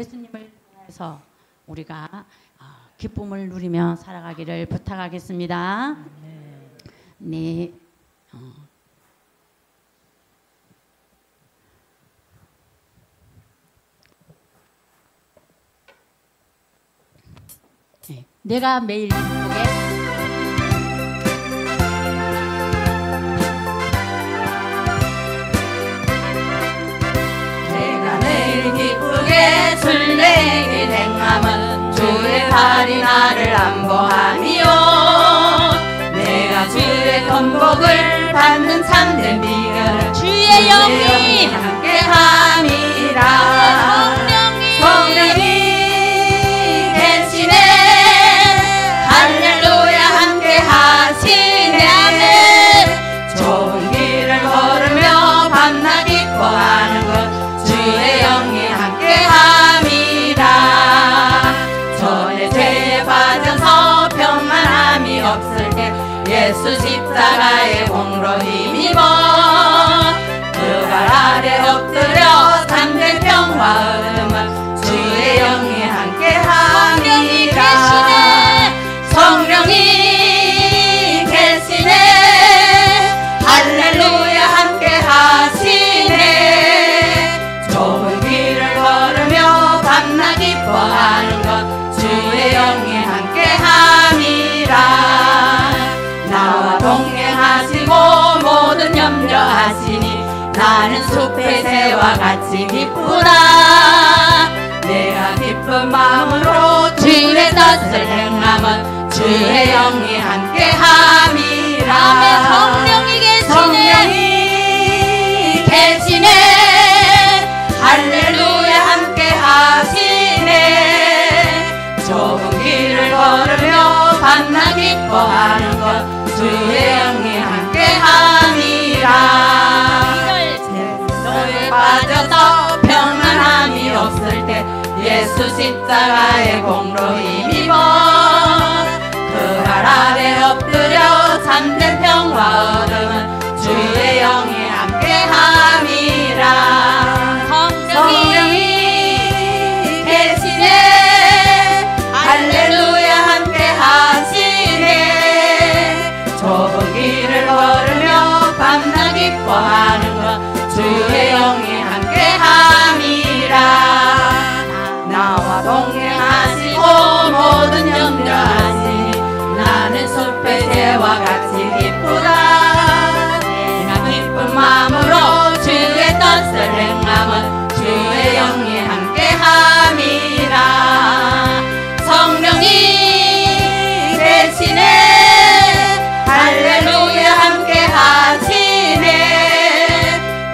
예수님을 통해서 우리가 기쁨을 누리며 살아가기를 부탁하겠습니다. 네. 내가 매일 기쁘게 술래에게 행함은 주의 팔이 나를 안보하니요. 내가 주의 건복을 받는 참된 비결을 주의 영이 함께함이라. 성령이 계시네. 할렐루야 함께하시네. 좁은 길을 걸으며 밤낮 기뻐하는 것 주의 영이 함께함이라. 전에 죄에 빠져서 평안함이 없을 때 예수 십자가의 공로 힘입어 그 발 아래 엎드려 참된 평화 얻음은 주의 영이 함께함이라. 성령이 계시네. 할렐루야 함께하시네. 좁은 길을 걸으며 밤낮 기뻐하는 것 주의 영이 함께함이라. 나와 동행하시고 모든 염려하시니 나는 숲의 새와 같이 기쁘다. 내가 기쁜 마음으로 주의 뜻을 행함은 주의 영이 함께함이라. 성령이 계시네. 성령이 계시네. 할렐루야 함께하시네. 좁은 길을 걸으며 밤낮 기뻐하는 것 주의 영이 함께함이라. 너에 빠져서 평안함이 없을 때 예수 십자가의 공로 힘입어 그 발 아래 엎드려 참된 평화 얻음은 주의 영이 함께함이라. 성령이 계시네. 할렐루야 함께하시네. 좁은 길을 걸으며 밤낮 기뻐하는 것 주의 영이 함께함이라. 나와 동행하시고 모든 염려하시니 나는 숲의 새와 같이 기쁘다. 내가 기쁜 마음으로 주의 뜻을 행함은 주의 영이 함께함이라. 성령이 계시네. 할렐루야 함께하시네.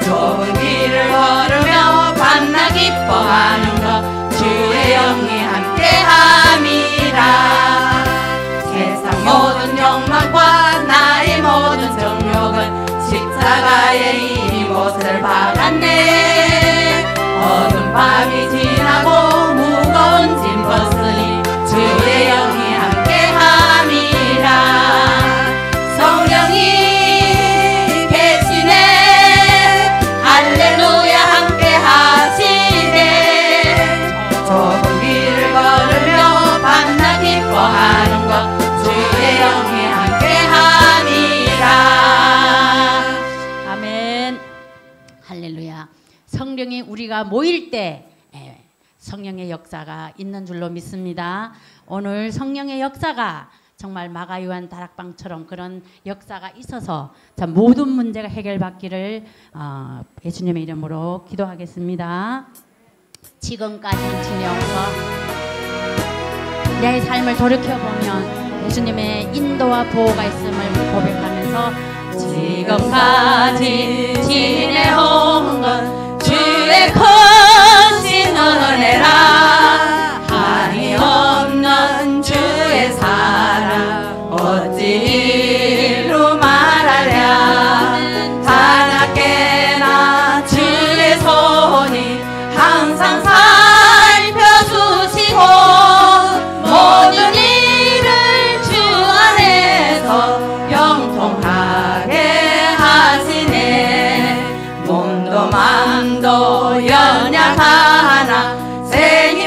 좁은 길을 걸으며 밤낮 기뻐하는 것 주의 영이 함께함이라. 세상 모든 욕망과 나의 모든 정욕은 십자가의 이 못을 박았네. 어두운 밤이 지나고 무거운 짐 벗으니 주의 영이 함께함이라. 성령이 계시네. 할렐루야 함께하시네. 좁은 길을 걸으며 밤낮 기뻐하는 것 주의 영이 함께함이라. 아멘. 할렐루야. 성령이 우리가 모일 때 성령의 역사가 있는 줄로 믿습니다. 오늘 성령의 역사가 정말 마가요한 다락방처럼 그런 역사가 있어서 자, 모든 문제가 해결받기를 예수님의 이름으로 기도하겠습니다. 지금까지 지내어서 내 삶을 돌이켜보면 예수님의 인도와 보호가 있음을 고백하면서 지금까지 지내온 건 주의 크신 은혜라. 한이 없는 주의 사랑 어찌 이루 말하랴. 하나께나 주의 손이 항상 살펴주시고 모든 일을 주 안에서 영통하게 하시네. 몸도 마음도 연약하나 새 힘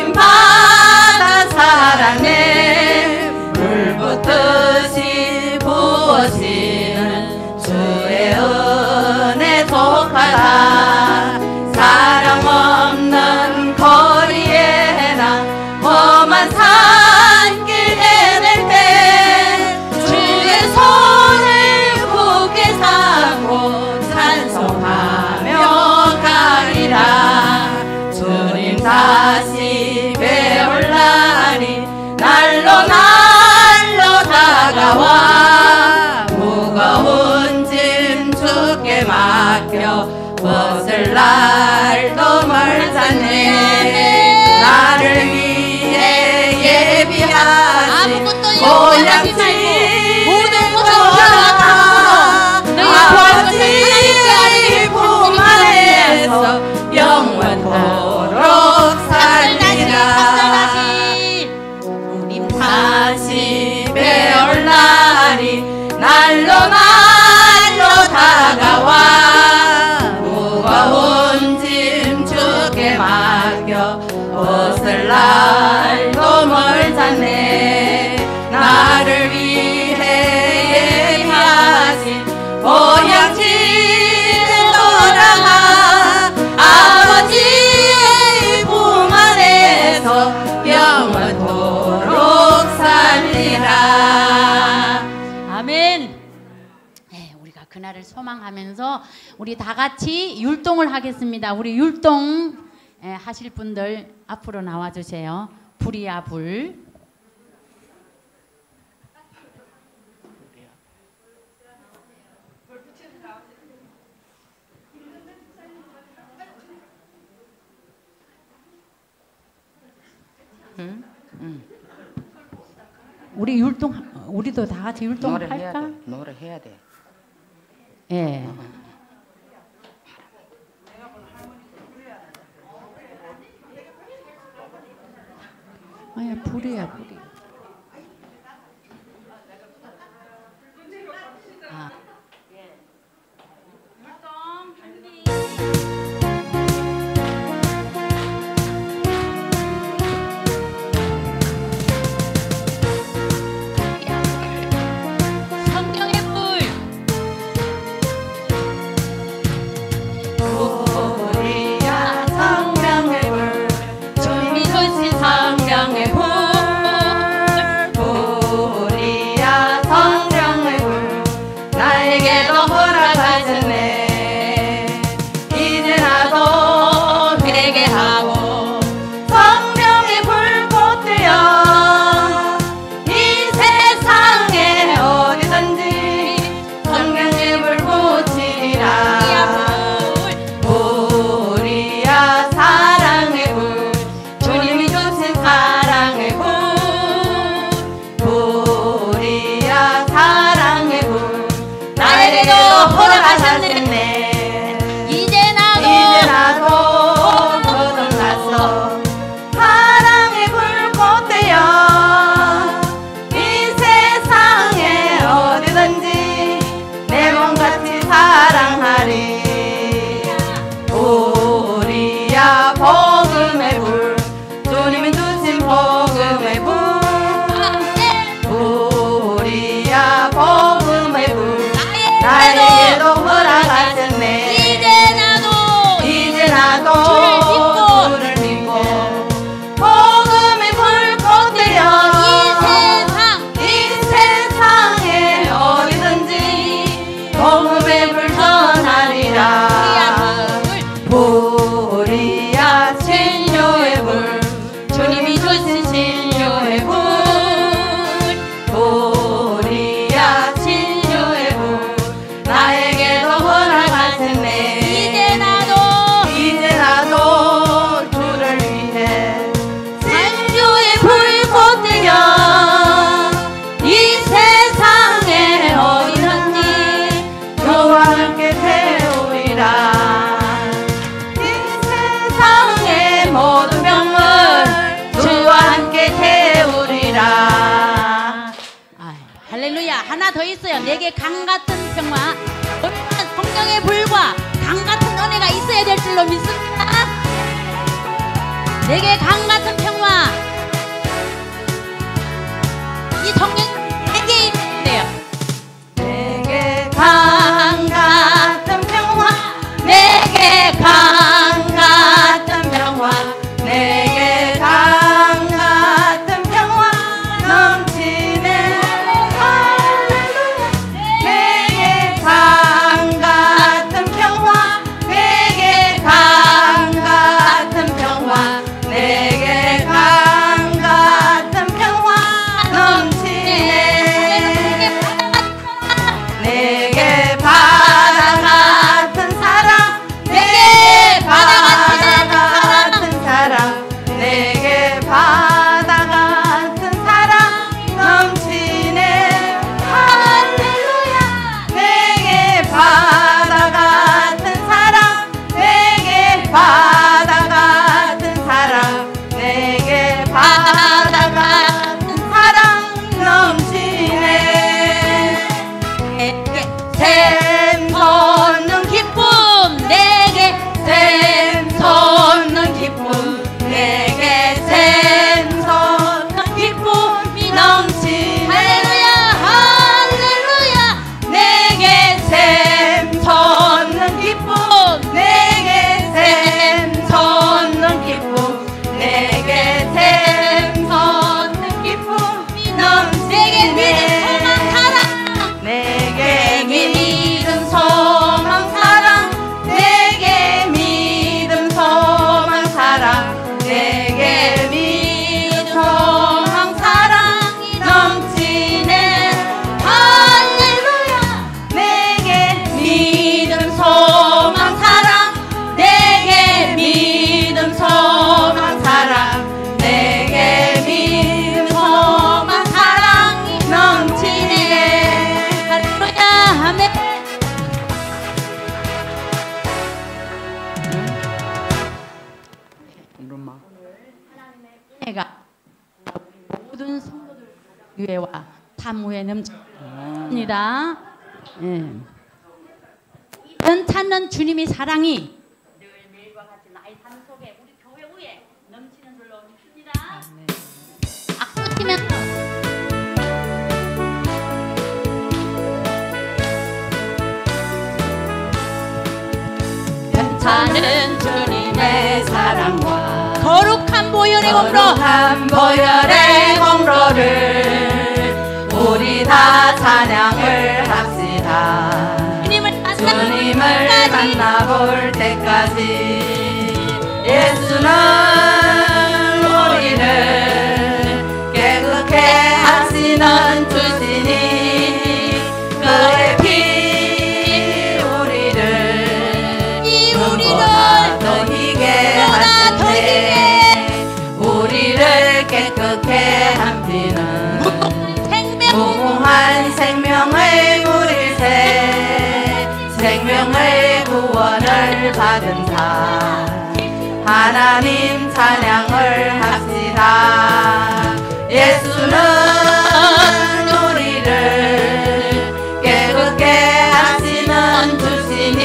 다가와 무거운 짐 주께 맡겨 벗을 날도 멀잖네. 나를 위해 예비하신 고향집 아버지 품 안에서 영원토록 살리라. 다시 배울 날이 날로 다가와 무거운 짐 주께 맡겨 벗을 날도 멀잖네. 나를 위해 예비하신 고향집에 돌아가 아버지의 품 안에서 영원토록 살리라. 아멘. 네, 우리가 그날을 소망하면서 우리 다 같이 율동을 하겠습니다. 우리 율동 하실 분들 앞으로 나와 주세요. 불이야 불. 우리 율동, 우리도 다 같이 율동을 할까? 노래 해야 돼. 예. 아야 불이야 불이. 아. 하나 더 있어요. 내게 강 같은 평화, 성령의 불과 강 같은 은혜가 있어야 될 줄로 믿습니다. 내게 강 같은 평화, 이 성령 내게 있는데요. 내게 강 같은 평화, 내게 강 같은 평화, 내게 강 같은 평화 넘치네. 내게 강 같은 평화, 내게 강 같은 평화, 내게 강 같은 평화 넘치네. 유해와 탐후에 넘칩니다. 예. 찾는 주님의 사랑이 늘 매일과 같이 나의 삶 속에 우리 교회 위에 넘치는 줄로 믿습니다. 악수 치면서 괜찮은 주님의 사랑과 거룩한 보혈의 공로 거룩한 보혈의 공로를 우리 다 찬양을 합시다. 주님을 만나볼 때까지 예수는 우리를 깨끗게 하시는 주시니 그의 피 우리를 더 희게 하시네. 우리를 깨끗게 한 피는 무궁한 생명의 물일새 생명의 구원을 받은 자 하나님 찬양을 합시다. 예수는 우리를 깨끗게 하시는 주시니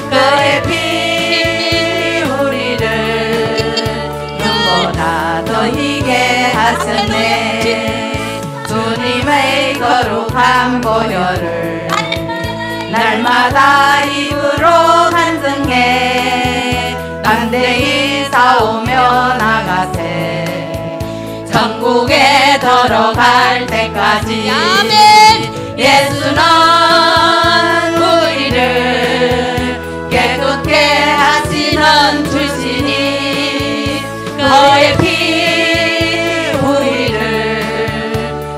그의 피 우리를 눈보다 더 희게 하셨네. 주님의 거룩한 보혈을 날마다 입으로 간증해 담대히 싸우며 나가세. 천국에 들어갈 때까지 예수는 우리를 깨끗게 하시는 주시니 그의 피 우리를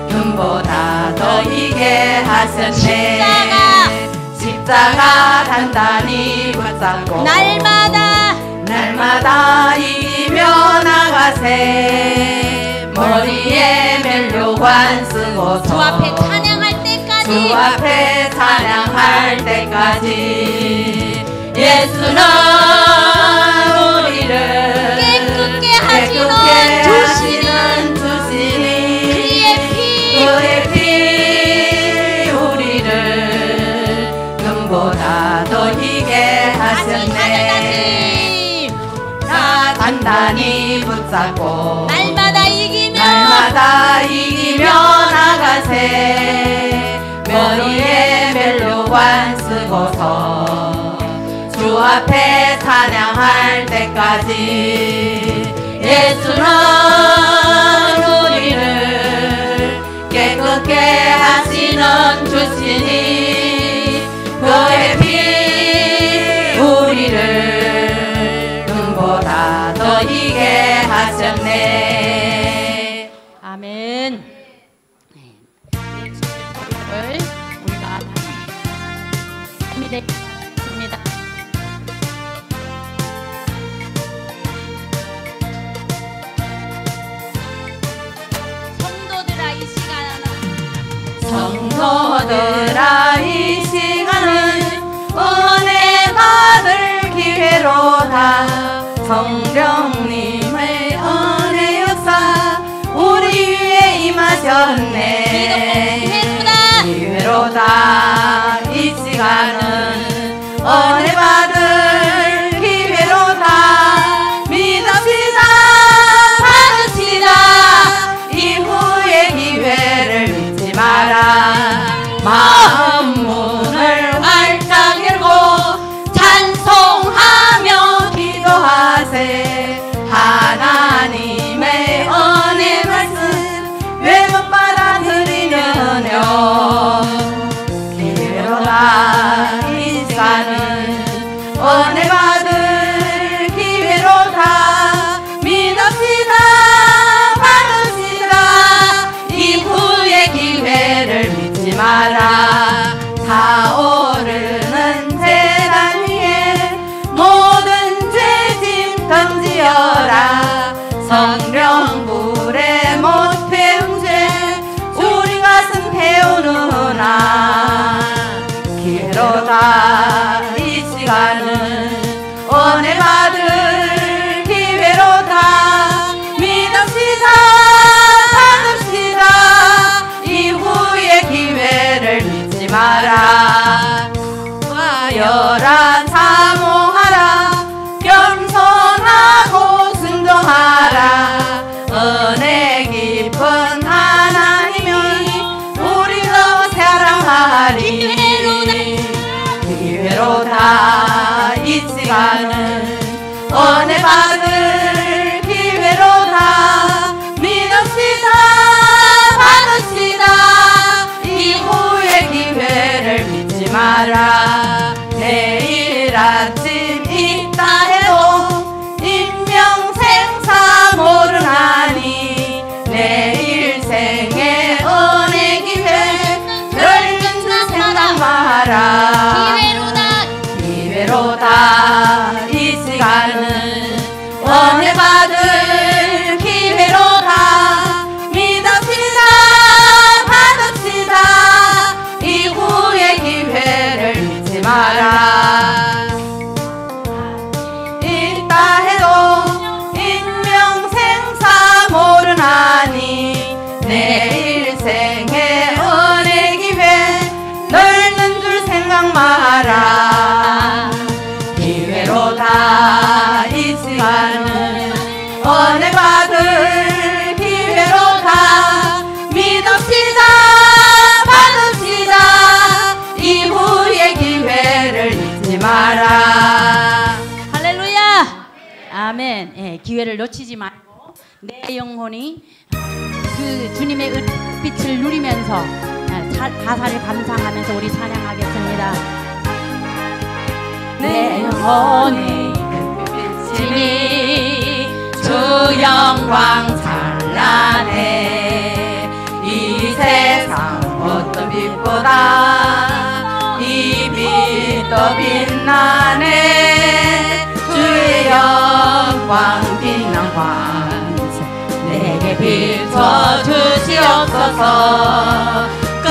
눈보다 더 희게 하셨네. 십자가 단단히 붙잡고 날마다 이기며 나가세. 머리에 멜로관 쓰고서 주 앞에 찬양할 때까지 주 앞에 찬양할 때까지 예수는 우리를 깨끗게 하시는 주시니 그의 피 우리를 눈보다 더 희게 하셨네. 나 단단히 붙잡고 날마다 이기며 나가세. 머리에 멜로관 쓰고서 주 앞에 찬양할 때까지 예수는 우리를 깨끗게 하시는 주시니 그의 피 우리를 눈보다 더 희게 하셨네. 아멘. 우리가 준비되었습니다. 성도들아 이 시간은 은혜 받을 기회로다. 성령님의 은혜 역사 우리 위에 임하셨네. 기회로다. 이 시간은 은혜 받을 기회로다. 믿읍시다. 받읍시다. 이후의 기회를 믿지 마라. 마음 문을 활짝 열고 찬송하며 기도하세. 하나님의 은혜 말씀 왜 못 받아들이느뇨. 기회로다. 이 시간은 기회로 다 이 시간은 은혜 받을 기회로 다 믿읍시다 받읍시다 이후의 기회를 믿지 마라 내일 아침 있다 해도 인명생사 모르나니 내일 생에 은혜 기회 넓은 생각 마라 기회로다 이 시간은 은혜 받을 기회로다 믿읍시다 받읍시다 이후의 기회를 믿지 마라 있다 해도 인명생사 모르나니 내일 생에 은혜 기회 넓는 줄 생각 마라 기회로다 이 시간은 은혜 받을 기회로다 믿읍시다 받읍시다 이후의 기회를 잊지 마라 할렐루야 아멘. 예, 기회를 놓치지 말고 내 영혼이 그 주님의 빛을 누리면서 가사를 감상하면서 우리 찬양하겠습니다. 내 영혼이 빛이니 주 영광 찬란해 이 세상 어떤 빛보다 이 빛도 빛나네 주의 영광 빛난 광채 내게 비춰주시옵소서 그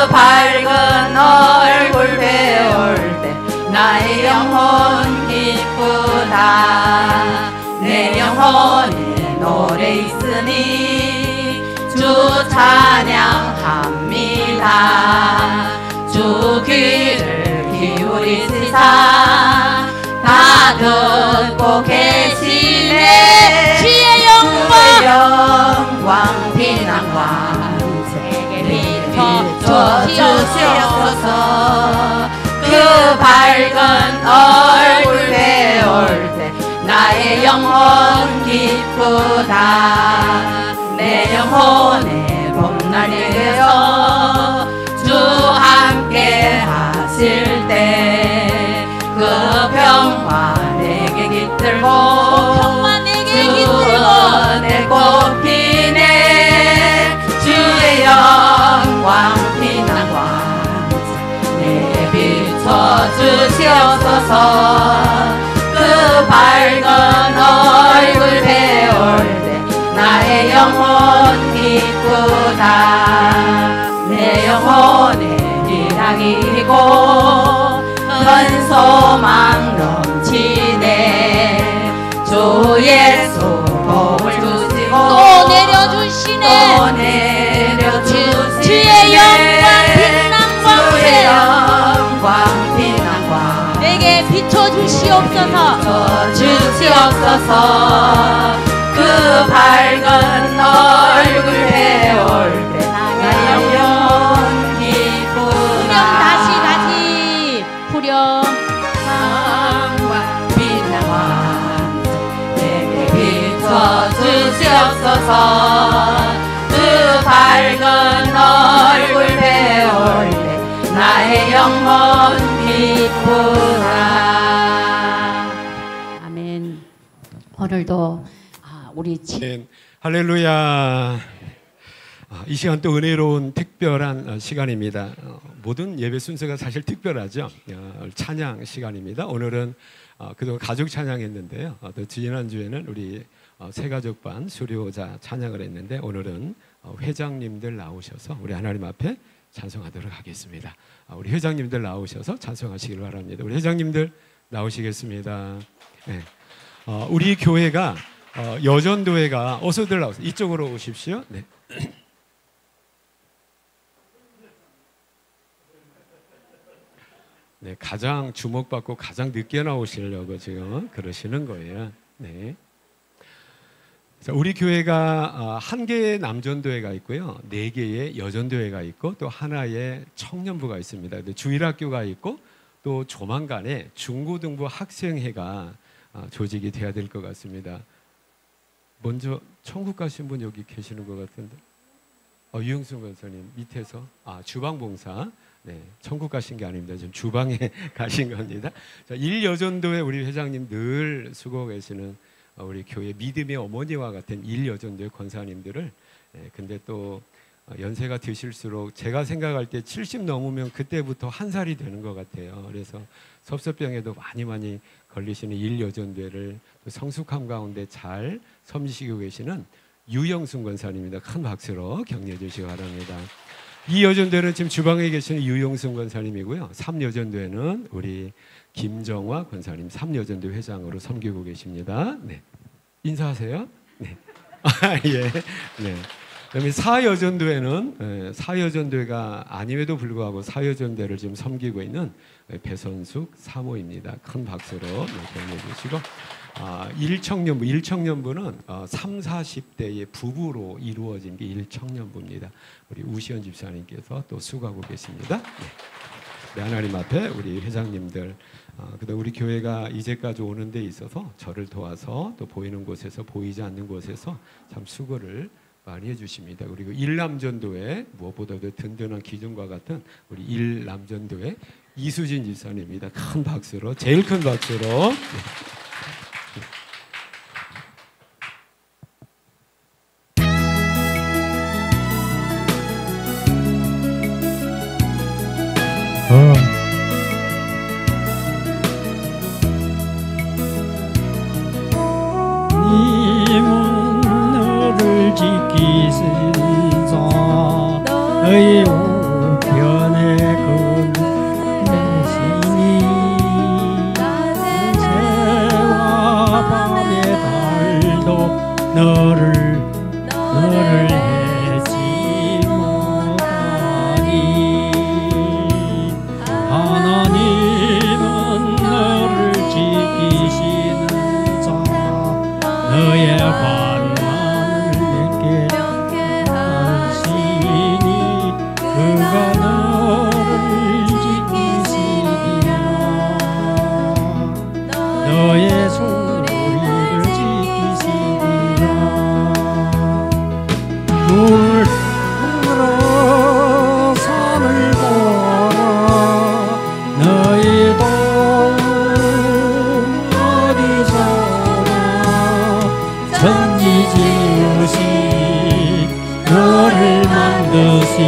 밝은 얼굴 배울 때 나의 영혼 기쁘다 내 영혼에 노래 있으니 주 찬양합니다 주 귀를 기울이시사 다 듣고 계시네 주의 영광 빛난 광채에 비춰주시옵소서 그 밝은 얼굴 배울 때 나의 영혼 기쁘다 내 영혼의 봄날이 되어 주 함께 하실 때 그 평화 내게 깃들고 주은혜 꽃피네 주의 영광 빛난 광채 내게 비춰주시옵소서 그 밝은 얼굴 배울 때 나의 영혼 기쁘다 내 영혼의 희락이고 큰 소망 넘치네 주 예수 복을 주시고 또 내려주시네 또 내려주시네 주의 영광 빛난 광채 주의 영광 빛난 광채 내게 비춰주시옵소서 주시옵소서 그 밝은 얼굴 배울 때 나의 영혼 기쁘다 후렴 영광 빛난 광채 내게 비춰주시옵소서 그 밝은 얼굴 배울 때 나의 영혼 기쁘다 아멘. 오늘도 우리 할렐루야. 이 시간 또 은혜로운 특별한 시간입니다. 모든 예배 순서가 사실 특별하죠. 찬양 시간입니다. 오늘은 그동안 가족 찬양했는데요. 또 지난주에는 우리 새가족반 수료자 찬양을 했는데 오늘은 회장님들 나오셔서 우리 하나님 앞에 찬송하도록 하겠습니다. 우리 회장님들 나오셔서 찬송하시길 바랍니다. 우리 회장님들 나오시겠습니다. 네. 우리 교회가 여전도회가 어서들 나오세요. 이쪽으로 오십시오. 네. 네, 가장 주목받고 가장 늦게 나오시려고 지금 그러시는 거예요. 네. 자, 우리 교회가 한 개의 남전도회가 있고요, 4개의 여전도회가 있고 또 하나의 청년부가 있습니다. 주일학교가 있고 또 조만간에 중고등부 학생회가 조직이 돼야 될 것 같습니다. 먼저 천국 가신 분 여기 계시는 것 같은데, 유영순 권사님 밑에서 주방봉사. 네, 천국 가신 게 아닙니다. 지금 주방에 가신 겁니다. 자, 일여전도회 우리 회장님 늘 수고 계시는 우리 교회 믿음의 어머니와 같은 일여전도회 권사님들을, 근데 또 연세가 드실수록 제가 생각할 때 70 넘으면 그때부터 한 살이 되는 것 같아요. 그래서 섭섭병에도 많이 걸리시는 일여전도회를 성숙함 가운데 잘 섬기시고 계시는 유영순 권사님입니다. 큰 박수로 격려해 주시기 바랍니다. 이 여전도회는 지금 주방에 계시는 유영순 권사님이고요. 3여전도회는 우리 김정화 권사님 3여전도회 회장으로 섬기고 계십니다. 네. 인사하세요. 네. 예. 네. 그다음에 4여전도회는 4여전도회가 아님에도 불구하고 4여전도회를 지금 섬기고 있는 배선숙 사모입니다. 큰 박수로 격려해 주시고, 일청년부는 3, 40대의 부부로 이루어진 게 일청년부입니다. 우리 우시연 집사님께서 또 수고하고 계십니다. 네. 하나님 앞에 우리 회장님들, 그다음 우리 교회가 이제까지 오는 데 있어서 저를 도와서 또 보이는 곳에서 보이지 않는 곳에서 참 수고를 많이 해주십니다. 그리고 일남전도회 무엇보다도 든든한 기둥과 같은 우리 일남전도회 이수진 집사님입니다. 큰 박수로, 제일 큰 박수로. 님은 너를 지키신 자 너의 우편에 건네시니 새와 밤의 달도 너를 해치 못하니 하나님은 너를 지키시는 너의 환난을 내게 하시니 그가 너를 지키시리라. 너의 소리를 지키시리라. 물으로 산을 보라. 너의 도움 어디서나 천지 지으신 너를 만드신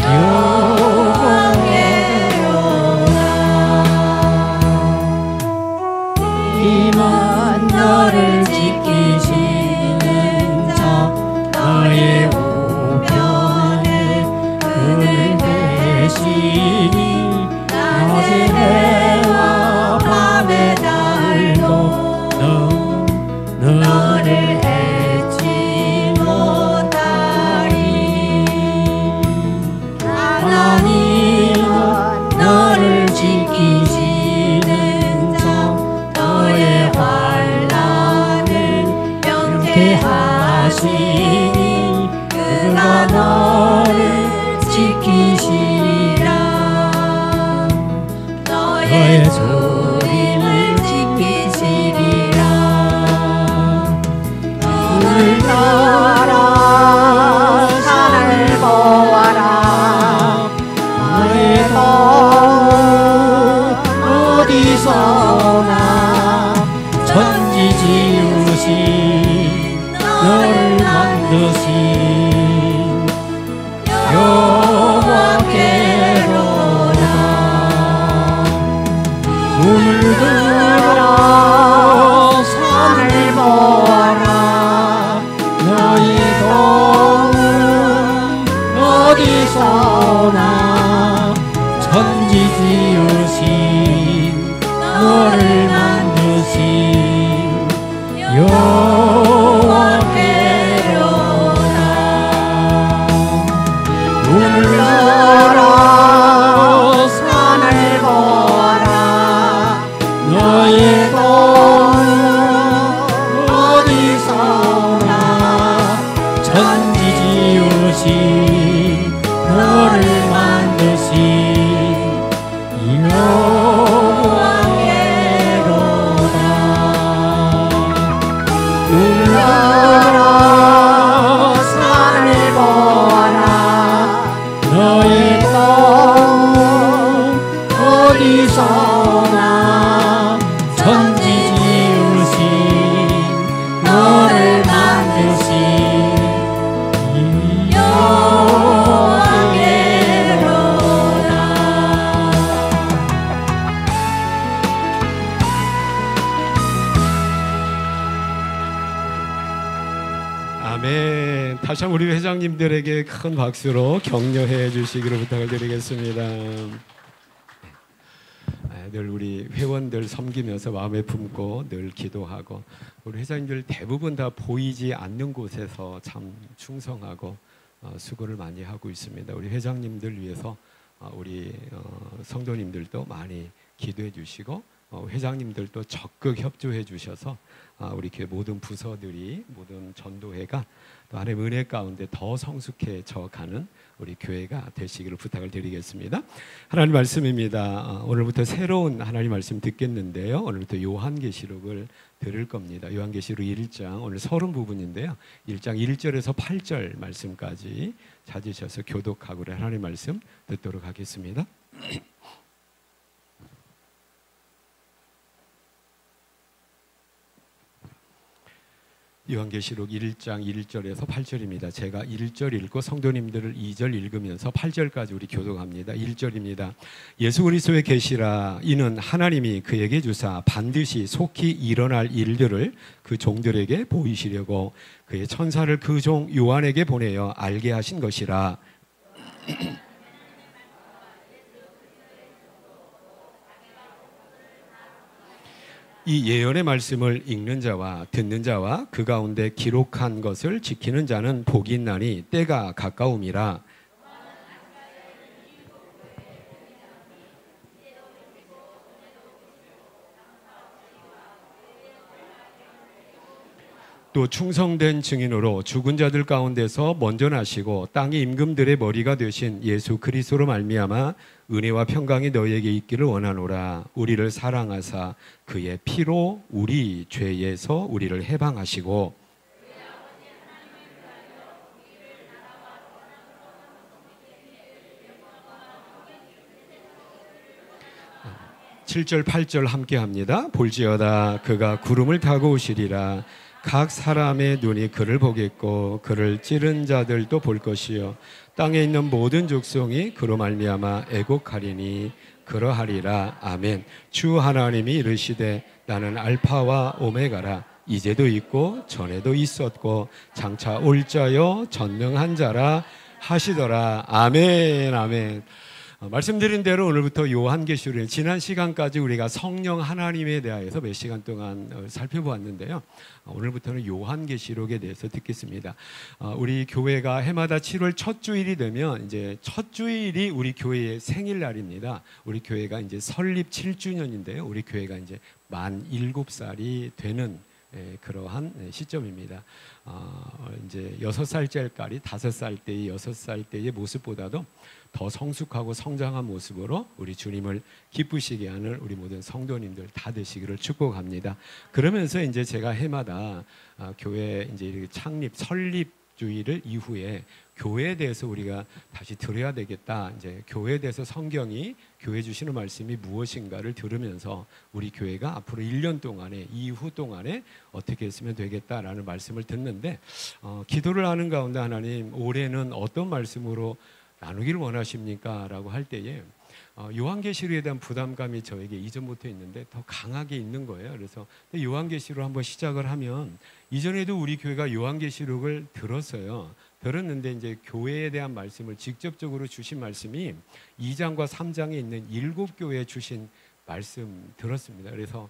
여호와로다. 이만 너를 지키시는 자 너의 우편에 그늘 대시니 낮의 해와 밤의 달도 너를 해치 못하리. 하나님은 너를 지키시는 자 너의 환난을 명쾌하시니 그가 너를 지키시리라. 너의 소리를 지키시리라. 물나라 산을 보아라. 너의 도움 어디서나 천지 지으신 너를 만드신 여호와께로다. 눈을 들어 산을 보아라. 너의 도움 어디서나 천지 지으신 너를 만드신 여호와께로다. 눈을 들어 산을 보아라. 너의 도움 어디서나 천지 지으신 너를 만드신 소나 천지 지으신 너를 만드신 여호와께로다. 아멘. 다시 한번 우리 회장님들에게 큰 박수로 격려해 주시기를 부탁을 드리겠습니다. 늘 우리 회원들 섬기면서 마음에 품고 늘 기도하고, 우리 회장님들 대부분 다 보이지 않는 곳에서 참 충성하고 수고를 많이 하고 있습니다. 우리 회장님들 위해서 우리 성도님들도 많이 기도해 주시고, 회장님들도 적극 협조해 주셔서 우리 교회 모든 부서들이, 모든 전도회가 또 하나님의 은혜 가운데 더 성숙해져 가는 우리 교회가 되시기를 부탁을 드리겠습니다. 하나님 말씀입니다. 오늘부터 새로운 하나님 말씀 듣겠는데요. 오늘부터 요한계시록을 들을 겁니다. 요한계시록 1장, 오늘 30부분인데요. 1장 1절에서 8절 말씀까지 찾으셔서 교독하고 하나님 말씀 듣도록 하겠습니다. 요한계시록 1장 1절에서 8절입니다. 제가 1절 읽고 성도님들을 2절 읽으면서 8절까지 우리 교독합니다. 1절입니다. 예수 그리스도의 계시라. 이는 하나님이 그에게 주사 반드시 속히 일어날 일들을 그 종들에게 보이시려고 그의 천사를 그 종 요한에게 보내어 알게 하신 것이라. 이 예언의 말씀을 읽는 자와 듣는 자와 그 가운데 기록한 것을 지키는 자는 복이 있나니 때가 가까움이라. 또 충성된 증인으로 죽은 자들 가운데서 먼저 나시고 땅의 임금들의 머리가 되신 예수 그리스도로 말미암아 은혜와 평강이 너희에게 있기를 원하노라. 우리를 사랑하사 그의 피로 우리 죄에서 우리를 해방하시고 7절 8절 함께 합니다. 볼지어다 그가 구름을 타고 오시리라. 각 사람의 눈이 그를 보겠고 그를 찌른 자들도 볼 것이요 땅에 있는 모든 족속이 그로 말미암아 애곡하리니 그러하리라. 아멘. 주 하나님이 이르시되 나는 알파와 오메가라. 이제도 있고 전에도 있었고 장차 올 자요 전능한 자라 하시더라. 아멘. 아멘. 말씀드린 대로 오늘부터 요한계시록, 지난 시간까지 우리가 성령 하나님에 대하여서 몇 시간 동안 살펴보았는데요. 오늘부터는 요한계시록에 대해서 듣겠습니다. 우리 교회가 해마다 7월 첫 주일이 되면 이제 첫 주일이 우리 교회의 생일날입니다. 우리 교회가 이제 설립 7주년인데요. 우리 교회가 이제 만 7살이 되는 그러한 시점입니다. 이제 6살짜리 5살 때의 6살 때의 모습보다도 더 성숙하고 성장한 모습으로 우리 주님을 기쁘시게 하는 우리 모든 성도님들 다 되시기를 축복합니다. 그러면서 이제 제가 해마다 교회 이제 이렇게 창립 설립 주일 이후에 교회에 대해서 우리가 다시 들어야 되겠다. 이제 교회에 대해서 성경이 교회 주시는 말씀이 무엇인가를 들으면서 우리 교회가 앞으로 1년 동안에 이후 동안에 어떻게 했으면 되겠다라는 말씀을 듣는데 기도를 하는 가운데 하나님 올해는 어떤 말씀으로 나누기를 원하십니까? 라고 할 때에 요한계시록에 대한 부담감이 저에게 이전부터 있는데 더 강하게 있는 거예요. 그래서 요한계시록 한번 시작을 하면 이전에도 우리 교회가 요한계시록을 들었어요. 들었는데 이제 교회에 대한 말씀을 직접적으로 주신 말씀이 2장과 3장에 있는 7교회에 주신 말씀 들었습니다. 그래서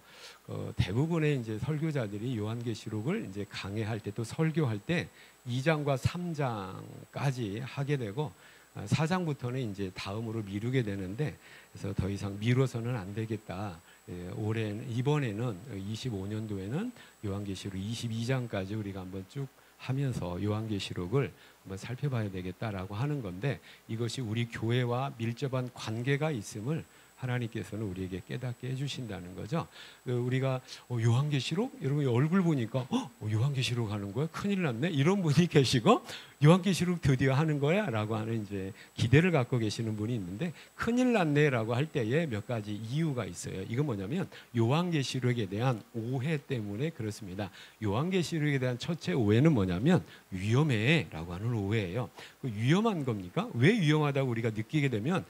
대부분의 이제 설교자들이 요한계시록을 이제 강해할 때 또 설교할 때 2장과 3장까지 하게 되고 4장부터는 이제 다음으로 미루게 되는데 그래서 더 이상 미뤄서는 안 되겠다. 이번에는 25년도에는 요한계시록 22장까지 우리가 한번 쭉 하면서 요한계시록을 한번 살펴봐야 되겠다라고 하는 건데 이것이 우리 교회와 밀접한 관계가 있음을 하나님께서는 우리에게 깨닫게 해주신다는 거죠. 우리가 요한계시록, 여러분 얼굴 보니까 요한계시록 하는 거야? 큰일 났네. 이런 분이 계시고 요한계시록 드디어 하는 거야? 라고 하는 이제 기대를 갖고 계시는 분이 있는데, 큰일 났네 라고 할 때에 몇 가지 이유가 있어요. 이건 뭐냐면 요한계시록에 대한 오해 때문에 그렇습니다. 요한계시록에 대한 첫째 오해는 뭐냐면 위험해 라고 하는 오해예요. 위험한 겁니까? 왜 위험하다고 우리가 느끼게 되면,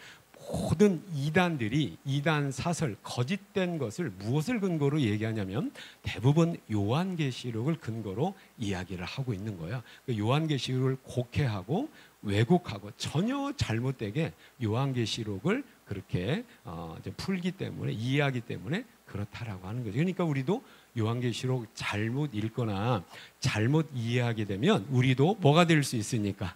모든 이단들이 이단 사설, 거짓된 것을 무엇을 근거로 얘기하냐면 대부분 요한계시록을 근거로 이야기를 하고 있는 거예요. 요한계시록을 곡해하고 왜곡하고 전혀 잘못되게 요한계시록을 그렇게 풀기 때문에, 이해하기 때문에 그렇다라고 하는 거죠. 그러니까 우리도 요한계시록 잘못 읽거나 잘못 이해하게 되면 우리도 뭐가 될 수 있으니까?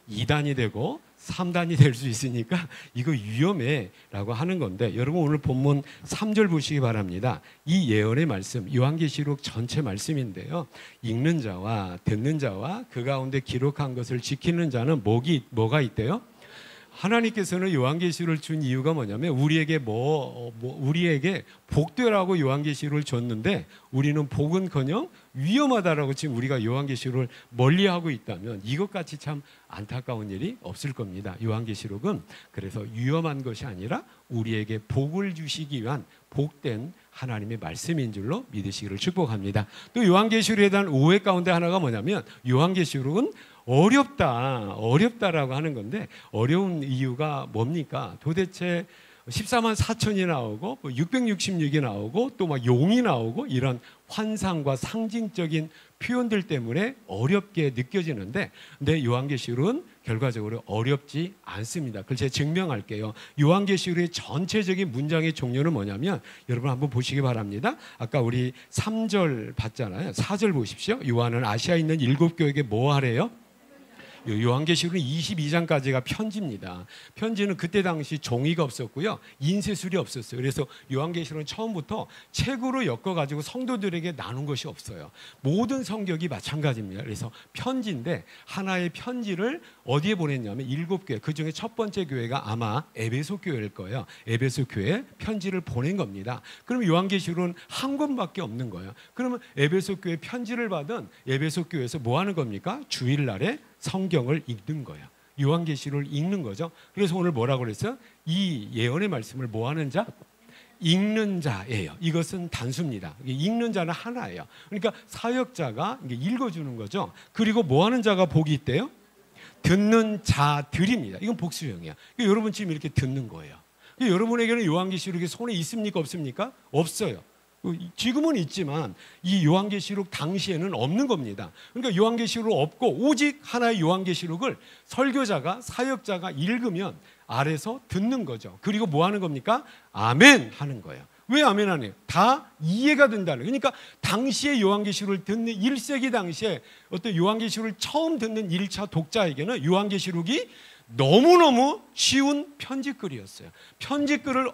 2단이 되고 3단이 될 수 있으니까 이거 위험해 라고 하는 건데, 여러분 오늘 본문 3절 보시기 바랍니다. 이 예언의 말씀, 요한계시록 전체 말씀인데요, 읽는 자와 듣는 자와 그 가운데 기록한 것을 지키는 자는 뭐가 있대요? 하나님께서는 요한계시록을 준 이유가 뭐냐면 우리에게 우리에게 복되라고 요한계시록을 줬는데, 우리는 복은커녕 위험하다라고 지금 우리가 요한계시록을 멀리하고 있다면 이것같이 참 안타까운 일이 없을 겁니다. 요한계시록은 그래서 위험한 것이 아니라 우리에게 복을 주시기 위한 복된 하나님의 말씀인 줄로 믿으시기를 축복합니다. 또 요한계시록에 대한 오해 가운데 하나가 뭐냐면 요한계시록은 어렵다라고 하는 건데, 어려운 이유가 뭡니까? 도대체 14만 4천이 나오고 666이 나오고 또 막 용이 나오고 이런 환상과 상징적인 표현들 때문에 어렵게 느껴지는데, 근데 요한계시록은 결과적으로 어렵지 않습니다. 그걸 제가 증명할게요. 요한계시록의 전체적인 문장의 종류는 뭐냐면, 여러분 한번 보시기 바랍니다. 아까 우리 3절 봤잖아요. 4절 보십시오. 요한은 아시아에 있는 7교회에게 뭐 하래요? 요한계시록은 22장까지가 편지입니다. 편지는 그때 당시 종이가 없었고요, 인쇄술이 없었어요. 그래서 요한계시록은 처음부터 책으로 엮어가지고 성도들에게 나눈 것이 없어요. 모든 성격이 마찬가지입니다. 그래서 편지인데, 하나의 편지를 어디에 보냈냐면 7교회, 그 중에 첫 번째 교회가 아마 에베소 교회일 거예요. 에베소 교회에 편지를 보낸 겁니다. 그럼 요한계시록은 한 권밖에 없는 거예요. 그러면 에베소 교회 편지를 받은 에베소 교회에서 뭐 하는 겁니까? 주일날에 성경을 읽는 거예요. 요한계시록을 읽는 거죠. 그래서 오늘 뭐라고 그랬어요? 이 예언의 말씀을 뭐 하는 자? 읽는 자예요. 이것은 단수입니다. 읽는 자는 하나예요. 그러니까 사역자가 읽어주는 거죠. 그리고 뭐 하는 자가 복이 있대요? 듣는 자들입니다. 이건 복수형이야. 여러분 지금 이렇게 듣는 거예요. 여러분에게는 요한계시록이 손에 있습니까? 없습니까? 없어요. 지금은 있지만 이 요한계시록 당시에는 없는 겁니다. 그러니까 요한계시록 없고 오직 하나의 요한계시록을 설교자가, 사역자가 읽으면 아래서 듣는 거죠. 그리고 뭐 하는 겁니까? 아멘 하는 거예요. 왜 아멘 하네요? 다 이해가 된다는 거예요. 그러니까 당시에 요한계시록을 듣는 1세기 당시에 어떤 요한계시록을 처음 듣는 1차 독자에게는 요한계시록이 너무너무 쉬운 편지글이었어요. 편지글을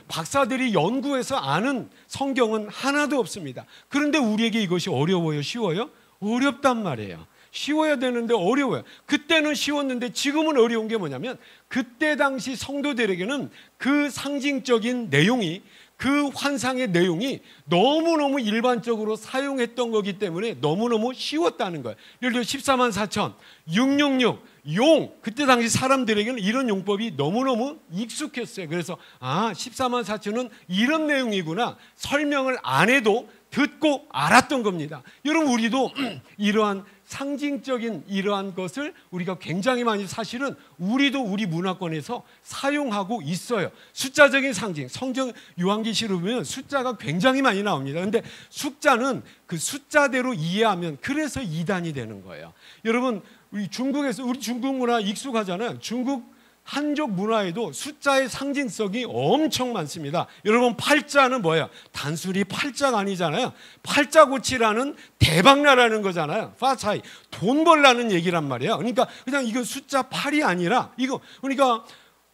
박사들이 연구해서 아는 성경은 하나도 없습니다. 그런데 우리에게 이것이 어려워요? 쉬워요? 어렵단 말이에요. 쉬워야 되는데 어려워요. 그때는 쉬웠는데 지금은 어려운 게 뭐냐면, 그때 당시 성도들에게는 그 상징적인 내용이, 그 환상의 내용이 너무너무 일반적으로 사용했던 거기 때문에 너무너무 쉬웠다는 거예요. 예를 들어 14만 4천, 666, 용, 그때 당시 사람들에게는 이런 용법이 너무너무 익숙했어요. 그래서 14만 4천은 이런 내용이구나, 설명을 안 해도 듣고 알았던 겁니다. 여러분 우리도 이러한 상징적인 이러한 것을 우리가 굉장히 많이 사실은 우리도 우리 문화권에서 사용하고 있어요. 숫자적인 상징, 성경 요한계시록 보면 숫자가 굉장히 많이 나옵니다. 그런데 숫자는 그 숫자대로 이해하면 그래서 이단이 되는 거예요. 여러분 우리 중국에서, 우리 중국 문화 익숙하잖아요. 중국 한족 문화에도 숫자의 상징성이 엄청 많습니다. 여러분 팔자는 뭐예요? 단순히 팔자가 아니잖아요. 팔자고치라는 대박나라는 거잖아요. 파차이, 돈 벌라는 얘기란 말이에요. 그러니까 그냥 이거 숫자 8이 아니라 이거, 그러니까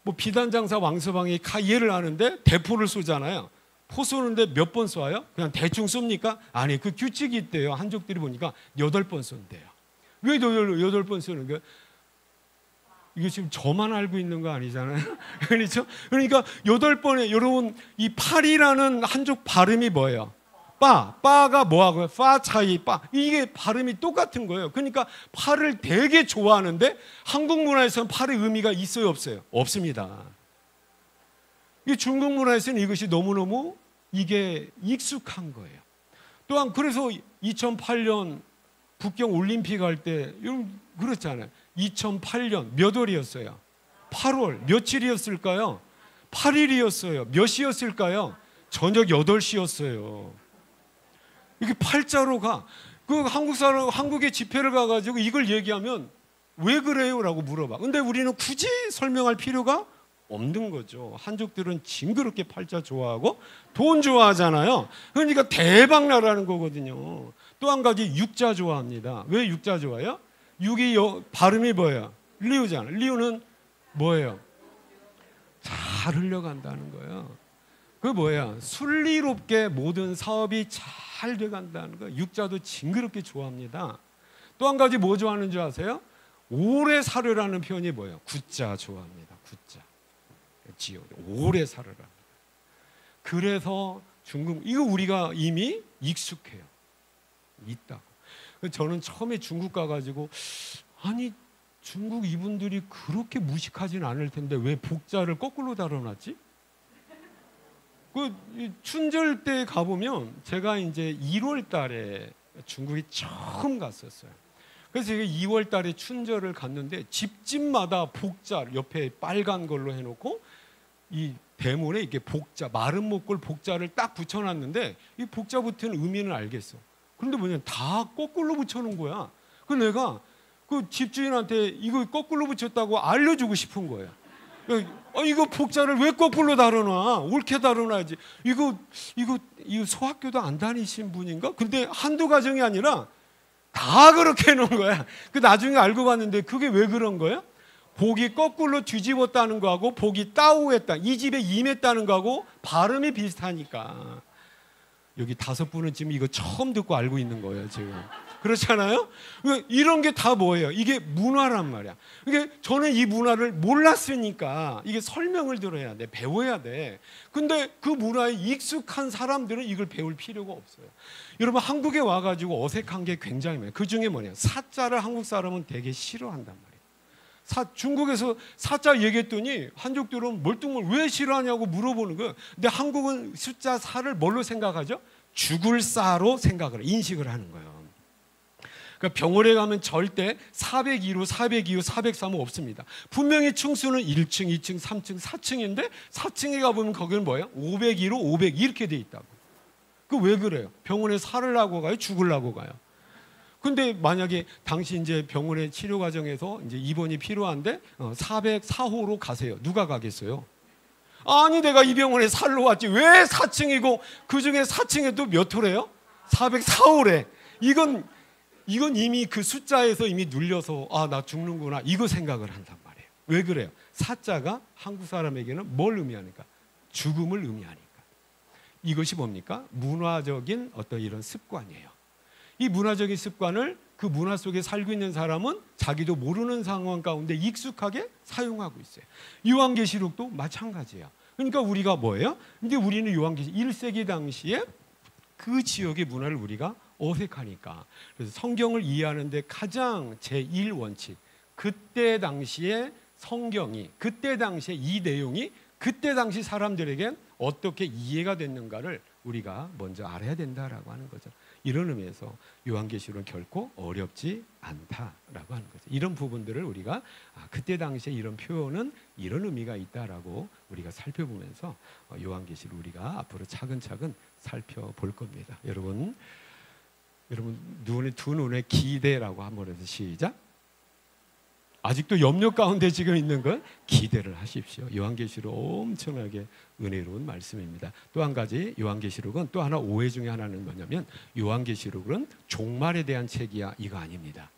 뭐 비단장사 왕서방이 예를 하는데 대포를 쏘잖아요. 포 쏘는데 몇 번 쏘아요? 그냥 대충 쏩니까? 아니, 그 규칙이 있대요. 한족들이 보니까 8번 쏜대요. 왜 8번 쏘는 거예요? 이게 지금 저만 알고 있는 거 아니잖아요. 그렇죠? 그러니까 8번에 여러분 이 팔이라는 한쪽 발음이 뭐예요? 빠가 뭐하고요? 파 차이 빠 이게 발음이 똑같은 거예요. 그러니까 팔을 되게 좋아하는데 한국 문화에서는 팔의 의미가 있어요, 없어요? 없습니다. 이 중국 문화에서는 이것이 너무너무 이게 익숙한 거예요. 또한 그래서 2008년 북경 올림픽 할 때 여러분 그렇잖아요. 2008년 몇 월이었어요? 8월 며칠이었을까요? 8일이었어요. 몇 시였을까요? 저녁 8시였어요. 이게 팔자로 가. 그 한국 사람 한국에 집회를 가가지고 이걸 얘기하면 왜 그래요?라고 물어봐. 근데 우리는 굳이 설명할 필요가 없는 거죠. 한족들은 징그럽게 팔자 좋아하고 돈 좋아하잖아요. 그러니까 대박 나라는 거거든요. 또 한 가지 육자 좋아합니다. 왜 육자 좋아해요? 육이 발음이 뭐예요? 리우잖아. 리우는 뭐예요? 잘 흘러간다는 거예요. 그 뭐야? 순리롭게 모든 사업이 잘 돼간다는 거예요. 육자도 징그럽게 좋아합니다. 또 한 가지 뭐 좋아하는 줄 아세요? 오래 살으라는 표현이 뭐예요? 구자 좋아합니다. 구자. 지요. 오래 살으라. 그래서 중국 이거 우리가 이미 익숙해요. 있다고. 저는 처음에 중국 가가지고 아니 중국 이분들이 그렇게 무식하진 않을 텐데 왜 복자를 거꾸로 달아놨지? 그 춘절 때 가보면 제가 이제 1월 달에 중국에 처음 갔었어요. 그래서 제가 2월 달에 춘절을 갔는데 집집마다 복자 옆에 빨간 걸로 해놓고 이 대문에 이렇게 복자 마른 목골 복자를 딱 붙여놨는데 이 복자 붙은 의미는 알겠어. 그런데 뭐냐 다 거꾸로 붙여놓은 거야. 그 내가 그 집주인한테 이거 거꾸로 붙였다고 알려주고 싶은 거예요. 이거 복자를 왜 거꾸로 다뤄놔? 옳게 다뤄놔야지. 이거 소학교도 안 다니신 분인가? 근데 한두 가정이 아니라 다 그렇게 해놓은 거야. 그 나중에 알고 봤는데 그게 왜 그런 거야? 복이 거꾸로 뒤집었다는 거하고 복이 따오했다. 이 집에 임했다는 거하고 발음이 비슷하니까. 여기 5분은 지금 이거 처음 듣고 알고 있는 거예요, 지금. 그렇잖아요? 이런 게 다 뭐예요? 이게 문화란 말이야. 이게 저는 이 문화를 몰랐으니까 이게 설명을 들어야 돼, 배워야 돼. 근데 그 문화에 익숙한 사람들은 이걸 배울 필요가 없어요. 여러분 한국에 와가지고 어색한 게 굉장히 많아요. 그 중에 뭐냐? 사자를 한국 사람은 되게 싫어한단 말이에요. 중국에서 사자 얘기했더니 한족들은 멀뚱멀 왜 싫어하냐고 물어보는 거예요. 근데 한국은 숫자 4를 뭘로 생각하죠? 죽을 사로 생각을 인식을 하는 거예요. 그러니까 병원에 가면 절대 402로 402호 403호 없습니다. 분명히 층수는 1층, 2층, 3층, 4층인데 4층에 가보면 거기는 뭐예요? 502로 500 이렇게 돼 있다고. 그 왜 그래요? 병원에 살으려고 가요? 죽으려고 가요? 근데 만약에 당시 이제 병원의 치료 과정에서 이제 입원이 필요한데 404호로 가세요. 누가 가겠어요? 아니 내가 이 병원에 살러 왔지 왜 4층이고 그 중에 4층에도 몇 호래요? 404호래. 이건 이미 그 숫자에서 이미 눌려서 아 나 죽는구나 이거 생각을 한단 말이에요. 왜 그래요? 사자가 한국 사람에게는 뭘 의미하니까? 죽음을 의미하니까. 이것이 뭡니까? 문화적인 어떤 이런 습관이에요. 이 문화적인 습관을 그 문화 속에 살고 있는 사람은 자기도 모르는 상황 가운데 익숙하게 사용하고 있어요. 요한계시록도 마찬가지예요. 그러니까 우리가 뭐예요? 근데 우리는 요한계시록 1세기 당시에 그 지역의 문화를 우리가 어색하니까. 그래서 성경을 이해하는데 가장 제1원칙. 그때 당시에 성경이, 그때 당시에 이 내용이 그때 당시 사람들에게 어떻게 이해가 됐는가를 우리가 먼저 알아야 된다라고 하는 거죠. 이런 의미에서 요한계시록은 결코 어렵지 않다라고 하는 거죠. 이런 부분들을 우리가 그때 당시에 이런 표현은 이런 의미가 있다라고 우리가 살펴보면서 요한계시록 우리가 앞으로 차근차근 살펴볼 겁니다. 여러분 두 눈에 기대라고 한번 해서 시작. 아직도 염려 가운데 지금 있는 건 기대를 하십시오. 요한계시록 엄청나게 은혜로운 말씀입니다. 또 한 가지 요한계시록은 또 하나 오해 중에 하나는 뭐냐면 요한계시록은 종말에 대한 책이야 이거 아닙니다.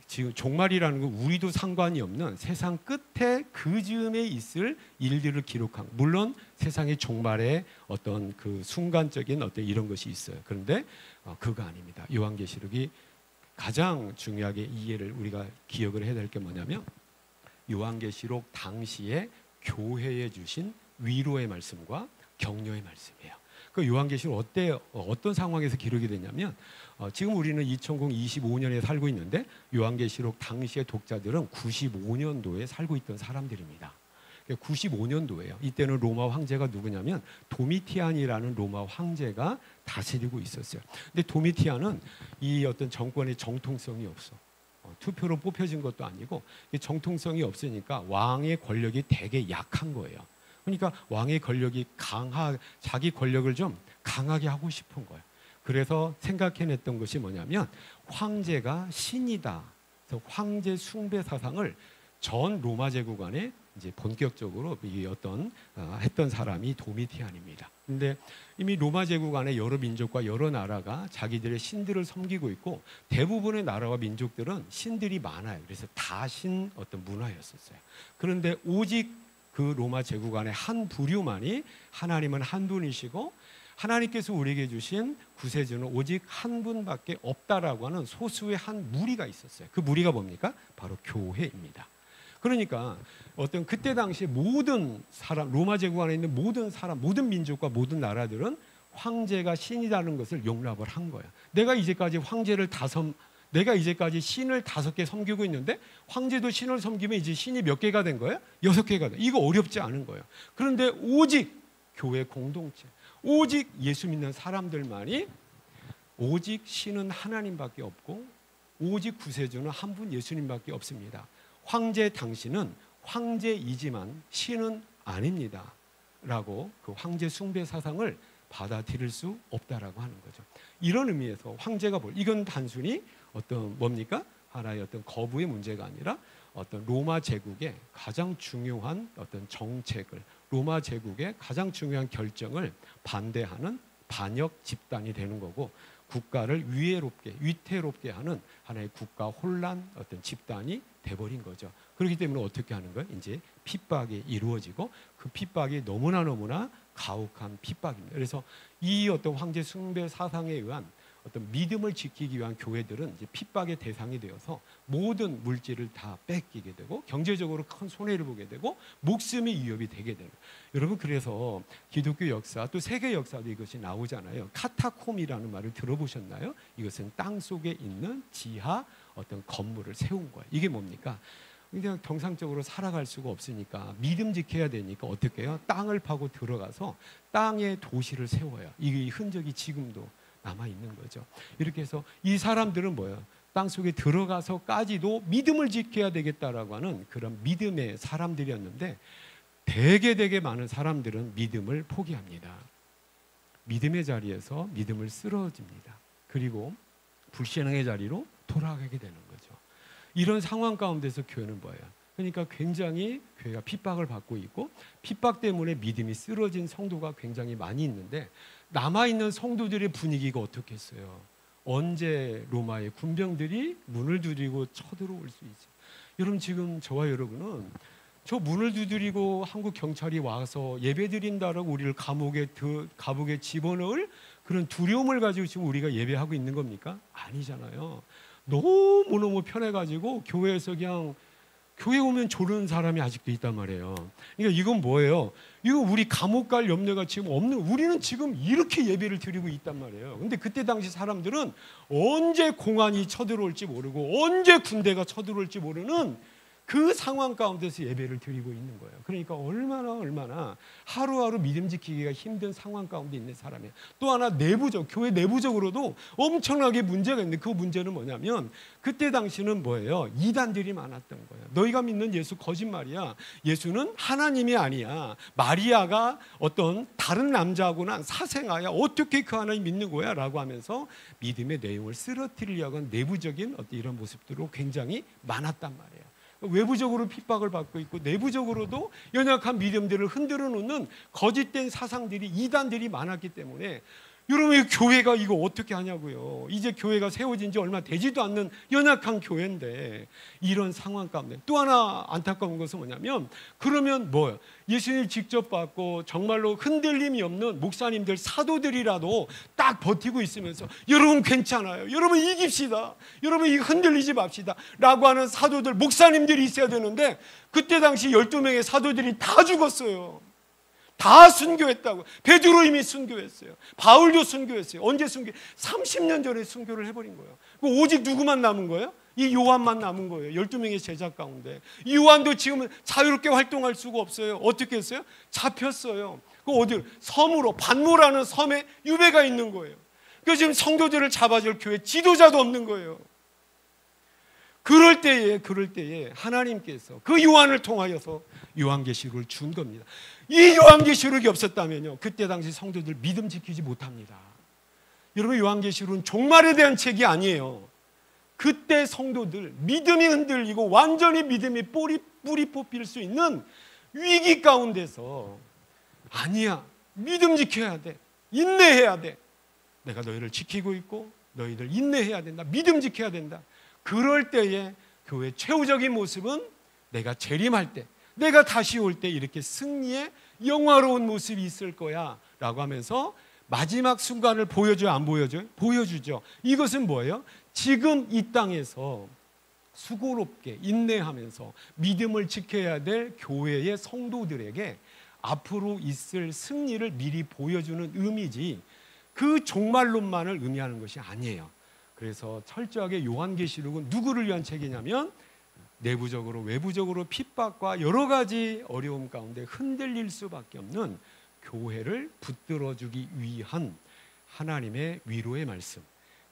지금 종말이라는 건 우리도 상관이 없는 세상 끝에 그 즈음에 있을 일들을 기록한, 물론 세상의 종말에 어떤 그 순간적인 어떤 이런 것이 있어요. 그런데 그거 아닙니다. 요한계시록이 가장 중요하게 이해를 우리가 기억을 해야 될 게 뭐냐면 요한계시록 당시에 교회에 주신 위로의 말씀과 격려의 말씀이에요. 그 요한계시록 어떤 상황에서 기록이 됐냐면 지금 우리는 2025년에 살고 있는데 요한계시록 당시의 독자들은 95년도에 살고 있던 사람들입니다. 95년도예요. 이때는 로마 황제가 누구냐면 도미티안이라는 로마 황제가 다스리고 있었어요. 근데 도미티안은 이 어떤 정권의 정통성이 없어. 투표로 뽑혀진 것도 아니고 정통성이 없으니까 왕의 권력이 되게 약한 거예요. 그러니까 왕의 권력이 자기 권력을 좀 강하게 하고 싶은 거예요. 그래서 생각해냈던 것이 뭐냐면 황제가 신이다. 그래서 황제 숭배 사상을 전 로마 제국 안에 이제 본격적으로 했던 사람이 도미티안입니다. 근데 이미 로마 제국 안에 여러 민족과 여러 나라가 자기들의 신들을 섬기고 있고 대부분의 나라와 민족들은 신들이 많아요. 그래서 다신 어떤 문화였었어요. 그런데 오직 그 로마 제국 안에 한 부류만이 하나님은 한 분이시고 하나님께서 우리에게 주신 구세주는 오직 한 분밖에 없다라고 하는 소수의 한 무리가 있었어요. 그 무리가 뭡니까? 바로 교회입니다. 그러니까 어떤 그때 당시 모든 사람, 로마 제국 안에 있는 모든 사람, 모든 민족과 모든 나라들은 황제가 신이라는 것을 용납을 한 거야. 내가 이제까지 신을 5개 섬기고 있는데 황제도 신을 섬기면 이제 신이 몇 개가 된 거예요? 6개가 돼. 이거 어렵지 않은 거예요. 그런데 오직 교회 공동체, 오직 예수 믿는 사람들만이 오직 신은 하나님밖에 없고 오직 구세주는 한 분 예수님밖에 없습니다. 황제 당신은 황제이지만 신은 아닙니다 라고 그 황제 숭배 사상을 받아들일 수 없다라고 하는 거죠. 이런 의미에서 황제가 이건 단순히 어떤 뭡니까? 하나의 어떤 거부의 문제가 아니라 어떤 로마 제국의 가장 중요한 어떤 정책을, 로마 제국의 가장 중요한 결정을 반대하는 반역 집단이 되는 거고, 국가를 위태롭게 하는 하나의 국가 혼란 어떤 집단이 돼버린 거죠. 그렇기 때문에 어떻게 하는 거예요? 이제 핍박이 이루어지고 그 핍박이 너무나 가혹한 핍박입니다. 그래서 이 어떤 황제 숭배 사상에 의한 어떤 믿음을 지키기 위한 교회들은 이제 핍박의 대상이 되어서 모든 물질을 다 뺏기게 되고 경제적으로 큰 손해를 보게 되고 목숨이 위협이 되게 되는 거예요. 여러분, 그래서 기독교 역사 또 세계 역사도 이것이 나오잖아요. 카타콤이라는 말을 들어보셨나요? 이것은 땅 속에 있는 지하 어떤 건물을 세운 거예요. 이게 뭡니까? 그냥 정상적으로 살아갈 수가 없으니까 믿음 지켜야 되니까 어떻게 해요? 땅을 파고 들어가서 땅에 도시를 세워요. 이 흔적이 지금도 남아 있는 거죠. 이렇게 해서 이 사람들은 뭐예요? 땅 속에 들어가서까지도 믿음을 지켜야 되겠다라고 하는 그런 믿음의 사람들이었는데 되게 많은 사람들은 믿음을 포기합니다. 믿음의 자리에서 믿음을 쓰러집니다. 그리고 불신앙의 자리로 돌아가게 되는 거죠. 이런 상황 가운데서 교회는 뭐예요? 그러니까 굉장히 교회가 핍박을 받고 있고 핍박 때문에 믿음이 쓰러진 성도가 굉장히 많이 있는데 남아있는 성도들의 분위기가 어떻겠어요? 언제 로마의 군병들이 문을 두드리고 쳐들어올 수 있지? 여러분, 지금 저와 여러분은 저 문을 두드리고 한국 경찰이 와서 예배드린다라고 우리를 감옥에 집어넣을 그런 두려움을 가지고 지금 우리가 예배하고 있는 겁니까? 아니잖아요. 너무너무 편해가지고 교회에서 그냥 교회 오면 조르는 사람이 아직도 있단 말이에요. 그러니까 이건 뭐예요? 이거 우리 감옥 갈 염려가 지금 없는, 우리는 지금 이렇게 예배를 드리고 있단 말이에요. 근데 그때 당시 사람들은 언제 공안이 쳐들어올지 모르고 언제 군대가 쳐들어올지 모르는 그 상황 가운데서 예배를 드리고 있는 거예요. 그러니까 얼마나 하루하루 믿음 지키기가 힘든 상황 가운데 있는 사람이에요. 또 하나 교회 내부적으로도 엄청나게 문제가 있는데 그 문제는 뭐냐면 그때 당시는 뭐예요? 이단들이 많았던 거예요. 너희가 믿는 예수 거짓말이야. 예수는 하나님이 아니야. 마리아가 어떤 다른 남자하고는 사생아야. 어떻게 그 하나님 믿는 거야? 라고 하면서 믿음의 내용을 쓰러뜨리려고 하는 내부적인 어떤 이런 모습들로 굉장히 많았단 말이에요. 외부적으로 핍박을 받고 있고 내부적으로도 연약한 믿음들을 흔들어 놓는 거짓된 사상들이, 이단들이 많았기 때문에 여러분, 이 교회가 이거 어떻게 하냐고요. 이제 교회가 세워진 지 얼마 되지도 않는 연약한 교회인데 이런 상황 가운데 또 하나 안타까운 것은 뭐냐면, 그러면 뭐예요? 예수님 직접 받고 정말로 흔들림이 없는 목사님들, 사도들이라도 딱 버티고 있으면서 여러분 괜찮아요, 여러분 이깁시다, 여러분 이 흔들리지 맙시다 라고 하는 사도들, 목사님들이 있어야 되는데, 그때 당시 12명의 사도들이 다 죽었어요. 다 순교했다고. 베드로 이미 순교했어요. 바울도 순교했어요. 언제 순교? 30년 전에 순교를 해버린 거예요. 오직 누구만 남은 거예요? 이 요한만 남은 거예요. 12명의 제자 가운데. 이 요한도 지금은 자유롭게 활동할 수가 없어요. 어떻게 했어요? 잡혔어요. 그 어디? 섬으로, 반모라는 섬에 유배가 있는 거예요. 그래서 지금 성도들을 잡아줄 교회 지도자도 없는 거예요. 그럴 때에 하나님께서 그 요한을 통하여서 요한계시록을 준 겁니다. 이 요한계시록이 없었다면요, 그때 당시 성도들 믿음 지키지 못합니다. 여러분, 요한계시록은 종말에 대한 책이 아니에요. 그때 성도들 믿음이 흔들리고 완전히 믿음이 뿌리 뽑힐 수 있는 위기 가운데서, 아니야, 믿음 지켜야 돼, 인내해야 돼, 내가 너희를 지키고 있고 너희들 인내해야 된다, 믿음 지켜야 된다. 그럴 때에 교회의 최후적인 모습은 내가 재림할 때, 내가 다시 올 때 이렇게 승리의 영화로운 모습이 있을 거야 라고 하면서 마지막 순간을 보여줘요, 안 보여줘요? 보여주죠. 이것은 뭐예요? 지금 이 땅에서 수고롭게 인내하면서 믿음을 지켜야 될 교회의 성도들에게 앞으로 있을 승리를 미리 보여주는 의미지, 그 종말론만을 의미하는 것이 아니에요. 그래서 철저하게 요한계시록은 누구를 위한 책이냐면, 내부적으로 외부적으로 핍박과 여러 가지 어려움 가운데 흔들릴 수밖에 없는 교회를 붙들어주기 위한 하나님의 위로의 말씀,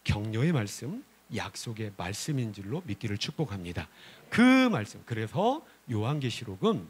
격려의 말씀, 약속의 말씀인 줄로 믿기를 축복합니다. 그 말씀, 그래서 요한계시록은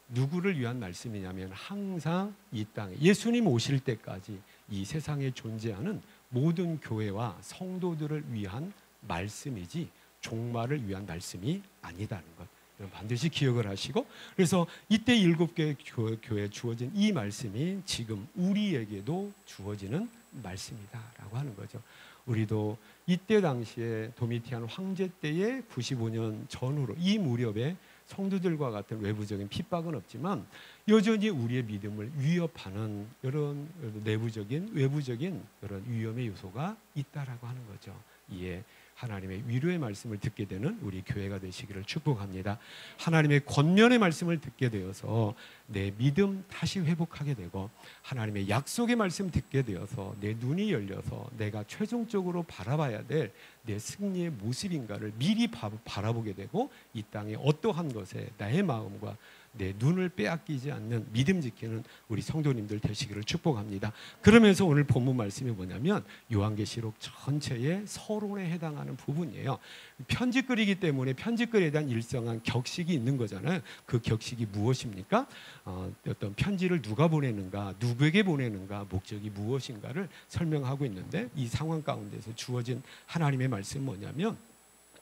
누구를 위한 말씀이냐면, 항상 이 땅에 예수님 오실 때까지 이 세상에 존재하는 모든 교회와 성도들을 위한 말씀이지 종말을 위한 말씀이 아니다는 것, 반드시 기억을 하시고, 그래서 이때 7개의 교회에 주어진 이 말씀이 지금 우리에게도 주어지는 말씀이다라고 하는 거죠. 우리도 이때 당시에 도미티안 황제 때의 95년 전후로 이 무렵에 성도들과 같은 외부적인 핍박은 없지만 여전히 우리의 믿음을 위협하는 이런 내부적인 외부적인 이런 위험의 요소가 있다라고 하는 거죠. 이에 하나님의 위로의 말씀을 듣게 되는 우리 교회가 되시기를 축복합니다. 하나님의 권면의 말씀을 듣게 되어서 내 믿음 다시 회복하게 되고, 하나님의 약속의 말씀 듣게 되어서 내 눈이 열려서 내가 최종적으로 바라봐야 될 내 승리의 모습인가를 미리 바라보게 되고, 이 땅의 어떠한 것에 나의 마음과 내 눈을 빼앗기지 않는 믿음 지키는 우리 성도님들 되시기를 축복합니다. 그러면서 오늘 본문 말씀이 뭐냐면, 요한계시록 전체의 서론에 해당하는 부분이에요. 편지글이기 때문에 편지글에 대한 일정한 격식이 있는 거잖아요. 그 격식이 무엇입니까? 어떤 편지를 누가 보내는가, 누구에게 보내는가, 목적이 무엇인가를 설명하고 있는데, 이 상황 가운데서 주어진 하나님의 말씀은 뭐냐면,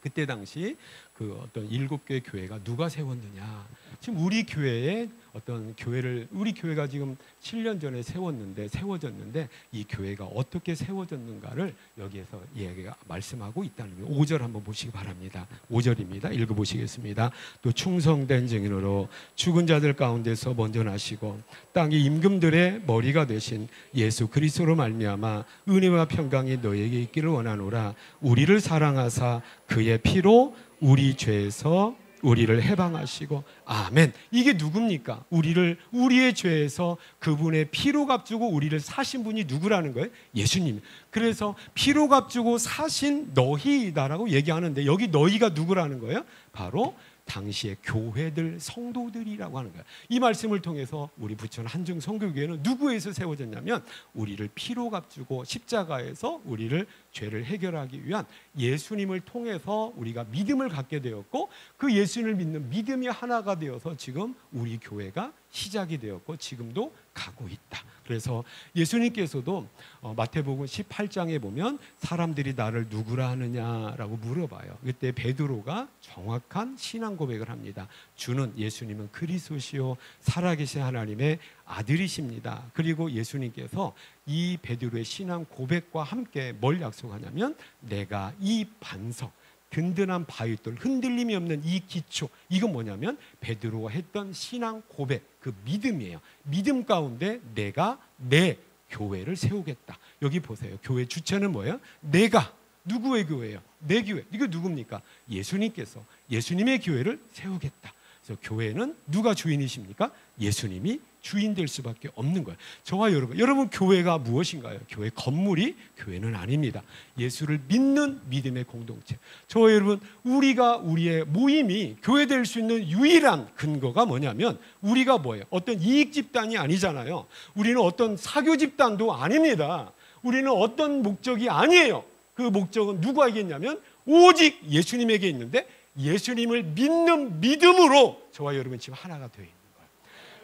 그때 당시 그 어떤 7개의 교회가 누가 세웠느냐. 지금 우리 교회에 어떤 교회를, 우리 교회가 지금 7년 전에 세워졌는데 이 교회가 어떻게 세워졌는가를 여기에서 얘기가 말씀하고 있다는 거예요. 5절 한번 보시기 바랍니다. 5절입니다. 읽어보시겠습니다. 또 충성된 증인으로 죽은 자들 가운데서 먼저 나시고 땅의 임금들의 머리가 되신 예수 그리스도로 말미암아 은혜와 평강이 너에게 있기를 원하노라. 우리를 사랑하사 그의 피로 우리 죄에서 우리를 해방하시고. 아멘. 이게 누굽니까? 우리의 죄에서 그분의 피로 값주고 우리를 사신 분이 누구라는 거예요? 예수님. 그래서 피로 값주고 사신 너희다라고 얘기하는데, 여기 너희가 누구라는 거예요? 바로 당시의 교회들, 성도들이라고 하는 거예요. 이 말씀을 통해서 우리 부천 한중 선교교회는 누구에서 세워졌냐면, 우리를 피로 값주고 십자가에서 우리를 죄를 해결하기 위한 예수님을 통해서 우리가 믿음을 갖게 되었고, 그 예수님을 믿는 믿음이 하나가 되어서 지금 우리 교회가 시작이 되었고 지금도 가고 있다. 그래서 예수님께서도 마태복음 18장에 보면 사람들이 나를 누구라 하느냐라고 물어봐요. 그때 베드로가 정확한 신앙 고백을 합니다. 주는 예수님은 그리스도시요 살아계신 하나님의 아들이십니다. 그리고 예수님께서 이 베드로의 신앙 고백과 함께 뭘 약속하냐면 내가 이 반석 든든한 바위돌 흔들림이 없는 이 기초, 이건 뭐냐면 베드로가 했던 신앙 고백, 그 믿음이에요. 믿음 가운데 내가 내 교회를 세우겠다. 여기 보세요. 교회 주체는 뭐예요? 내가. 누구의 교회예요? 내 교회. 이거 누굽니까? 예수님께서 예수님의 교회를 세우겠다. 그래서 교회는 누가 주인이십니까? 예수님이 주인 될 수밖에 없는 거예요. 저와 여러분 교회가 무엇인가요? 교회 건물이 교회는 아닙니다. 예수를 믿는 믿음의 공동체. 저와 여러분, 우리의 모임이 교회 될 수 있는 유일한 근거가 뭐냐면 우리가 뭐예요? 어떤 이익 집단이 아니잖아요. 우리는 어떤 사교 집단도 아닙니다. 우리는 어떤 목적이 아니에요. 그 목적은 누구에게 있냐면 오직 예수님에게 있는데 예수님을 믿는 믿음으로 저와 여러분 지금 하나가 되어 있는 거예요.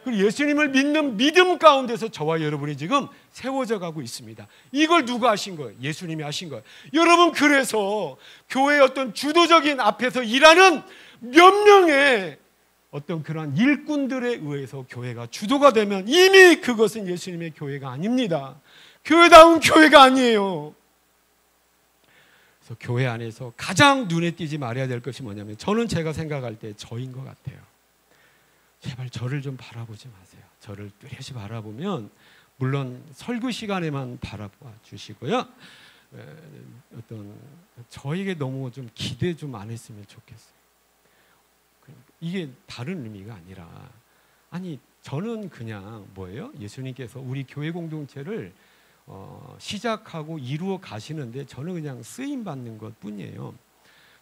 그리고 예수님을 믿는 믿음 가운데서 저와 여러분이 지금 세워져 가고 있습니다. 이걸 누가 하신 거예요? 예수님이 하신 거예요. 여러분, 그래서 교회의 어떤 주도적인 앞에서 일하는 몇 명의 어떤 그러한 일꾼들에 의해서 교회가 주도가 되면 이미 그것은 예수님의 교회가 아닙니다. 교회다운 교회가 아니에요. 그래서 교회 안에서 가장 눈에 띄지 말아야 될 것이 뭐냐면 저는 제가 생각할 때 저인 것 같아요. 제발 저를 좀 바라보지 마세요. 저를 뚜렷이 바라보면 물론 설교 시간에만 바라봐 주시고요. 어떤 저에게 너무 좀 기대 좀 안 했으면 좋겠어요. 이게 다른 의미가 아니라 아니 저는 그냥 뭐예요? 예수님께서 우리 교회 공동체를 시작하고 이루어 가시는데 저는 그냥 쓰임 받는 것 뿐이에요.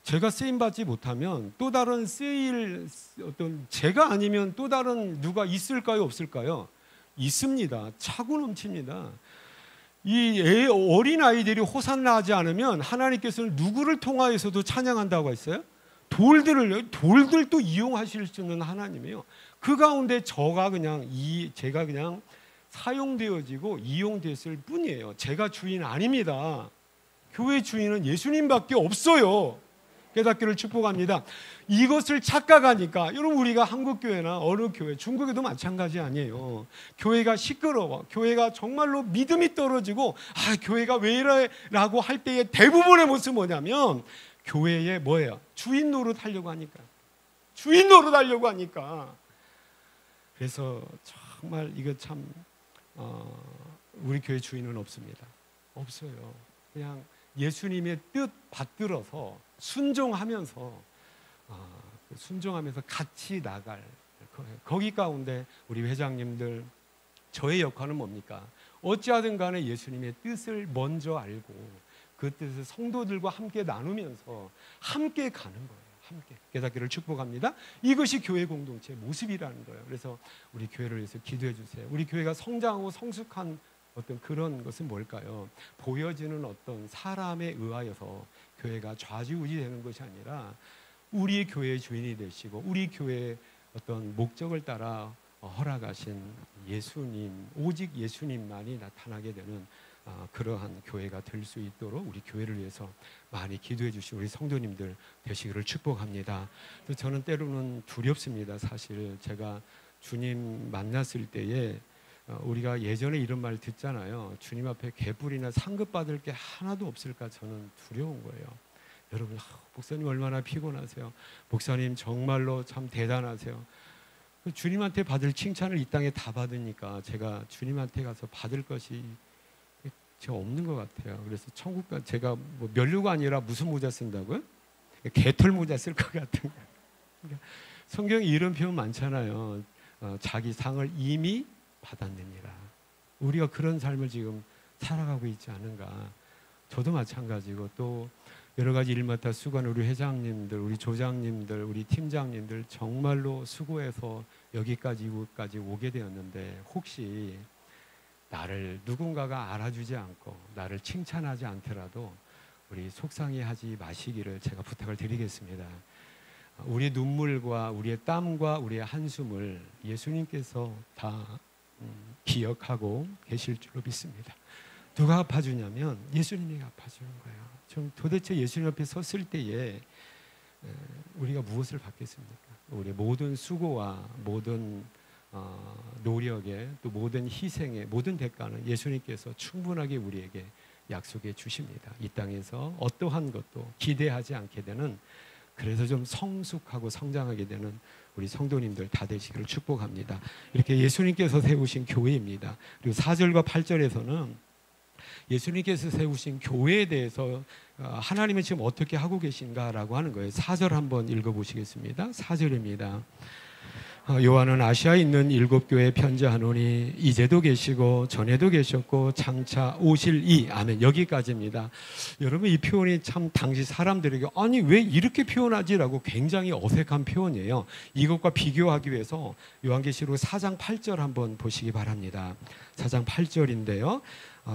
제가 쓰임 받지 못하면 또 다른 쓰일 어떤 제가 아니면 또 다른 누가 있을까요, 없을까요? 있습니다. 차고 넘칩니다. 이 어린 아이들이 호산나 하지 않으면 하나님께서는 누구를 통하여서도 찬양한다고 했어요? 돌들도 이용하실 수 있는 하나님이에요. 그 가운데 제가 그냥 사용되어지고 이용됐을 뿐이에요. 제가 주인 아닙니다. 교회 주인은 예수님밖에 없어요. 깨닫기를 축복합니다. 이것을 착각하니까 여러분, 우리가 한국교회나 어느 교회, 중국에도 마찬가지 아니에요. 교회가 시끄러워, 교회가 정말로 믿음이 떨어지고 교회가 왜 이래 라고 할 때의 대부분의 모습은 뭐냐면 교회에 뭐예요? 주인 노릇하려고 하니까. 주인 노릇하려고 하니까. 그래서 정말 이거 참 우리 교회 주인은 없습니다. 없어요. 그냥 예수님의 뜻 받들어서 순종하면서 같이 나갈 거기 가운데 우리 회장님들 저의 역할은 뭡니까? 어찌하든 간에 예수님의 뜻을 먼저 알고 그 뜻을 성도들과 함께 나누면서 함께 가는 거예요. 함께 깨닫기를 축복합니다. 이것이 교회 공동체의 모습이라는 거예요. 그래서 우리 교회를 위해서 기도해 주세요. 우리 교회가 성장하고 성숙한 어떤 그런 것은 뭘까요? 보여지는 어떤 사람에 의하여서 교회가 좌지우지되는 것이 아니라 우리 교회의 주인이 되시고 우리 교회의 어떤 목적을 따라 허락하신 예수님, 오직 예수님만이 나타나게 되는 그러한 교회가 될 수 있도록 우리 교회를 위해서 많이 기도해 주시고 우리 성도님들 되시기를 축복합니다. 저는 때로는 두렵습니다. 사실 제가 주님 만났을 때에 우리가 예전에 이런 말 듣잖아요. 주님 앞에 개뿔이나 상급받을 게 하나도 없을까 저는 두려운 거예요. 여러분, 목사님 얼마나 피곤하세요. 목사님 정말로 참 대단하세요. 주님한테 받을 칭찬을 이 땅에 다 받으니까 제가 주님한테 가서 받을 것이 제가 없는 것 같아요. 그래서 천국 제가 뭐 면류가 아니라 무슨 모자 쓴다고요? 개털 모자 쓸 것 같은 거예요. 그러니까 성경에 이런 표현 많잖아요. 자기 상을 이미 받았느니라. 우리가 그런 삶을 지금 살아가고 있지 않은가. 저도 마찬가지고 또 여러 가지 일 맡아 수고한 우리 회장님들, 우리 조장님들, 우리 팀장님들 정말로 수고해서 여기까지 오게 되었는데 혹시 나를 누군가가 알아주지 않고 나를 칭찬하지 않더라도 우리 속상해하지 마시기를 제가 부탁을 드리겠습니다. 우리의 눈물과 우리의 땀과 우리의 한숨을 예수님께서 다 기억하고 계실 줄로 믿습니다. 누가 갚아주냐면 예수님이 갚아주는 거예요. 좀 도대체 예수님 앞에 섰을 때에 우리가 무엇을 받겠습니까? 우리의 모든 수고와 모든 노력에 또 모든 희생의 모든 대가는 예수님께서 충분하게 우리에게 약속해 주십니다. 이 땅에서 어떠한 것도 기대하지 않게 되는, 그래서 좀 성숙하고 성장하게 되는 우리 성도님들 다 되시기를 축복합니다. 이렇게 예수님께서 세우신 교회입니다. 그리고 4절과 8절에서는 예수님께서 세우신 교회에 대해서 하나님은 지금 어떻게 하고 계신가라고 하는 거예요. 4절 한번 읽어보시겠습니다. 4절입니다. 요한은 아시아에 있는 7교회에 편지하노니 이제도 계시고 전에도 계셨고 장차 오실 아멘. 여기까지입니다. 여러분, 이 표현이 참 당시 사람들에게 아니 왜 이렇게 표현하지라고 굉장히 어색한 표현이에요. 이것과 비교하기 위해서 요한계시록 4장 8절 한번 보시기 바랍니다. 4장 8절인데요.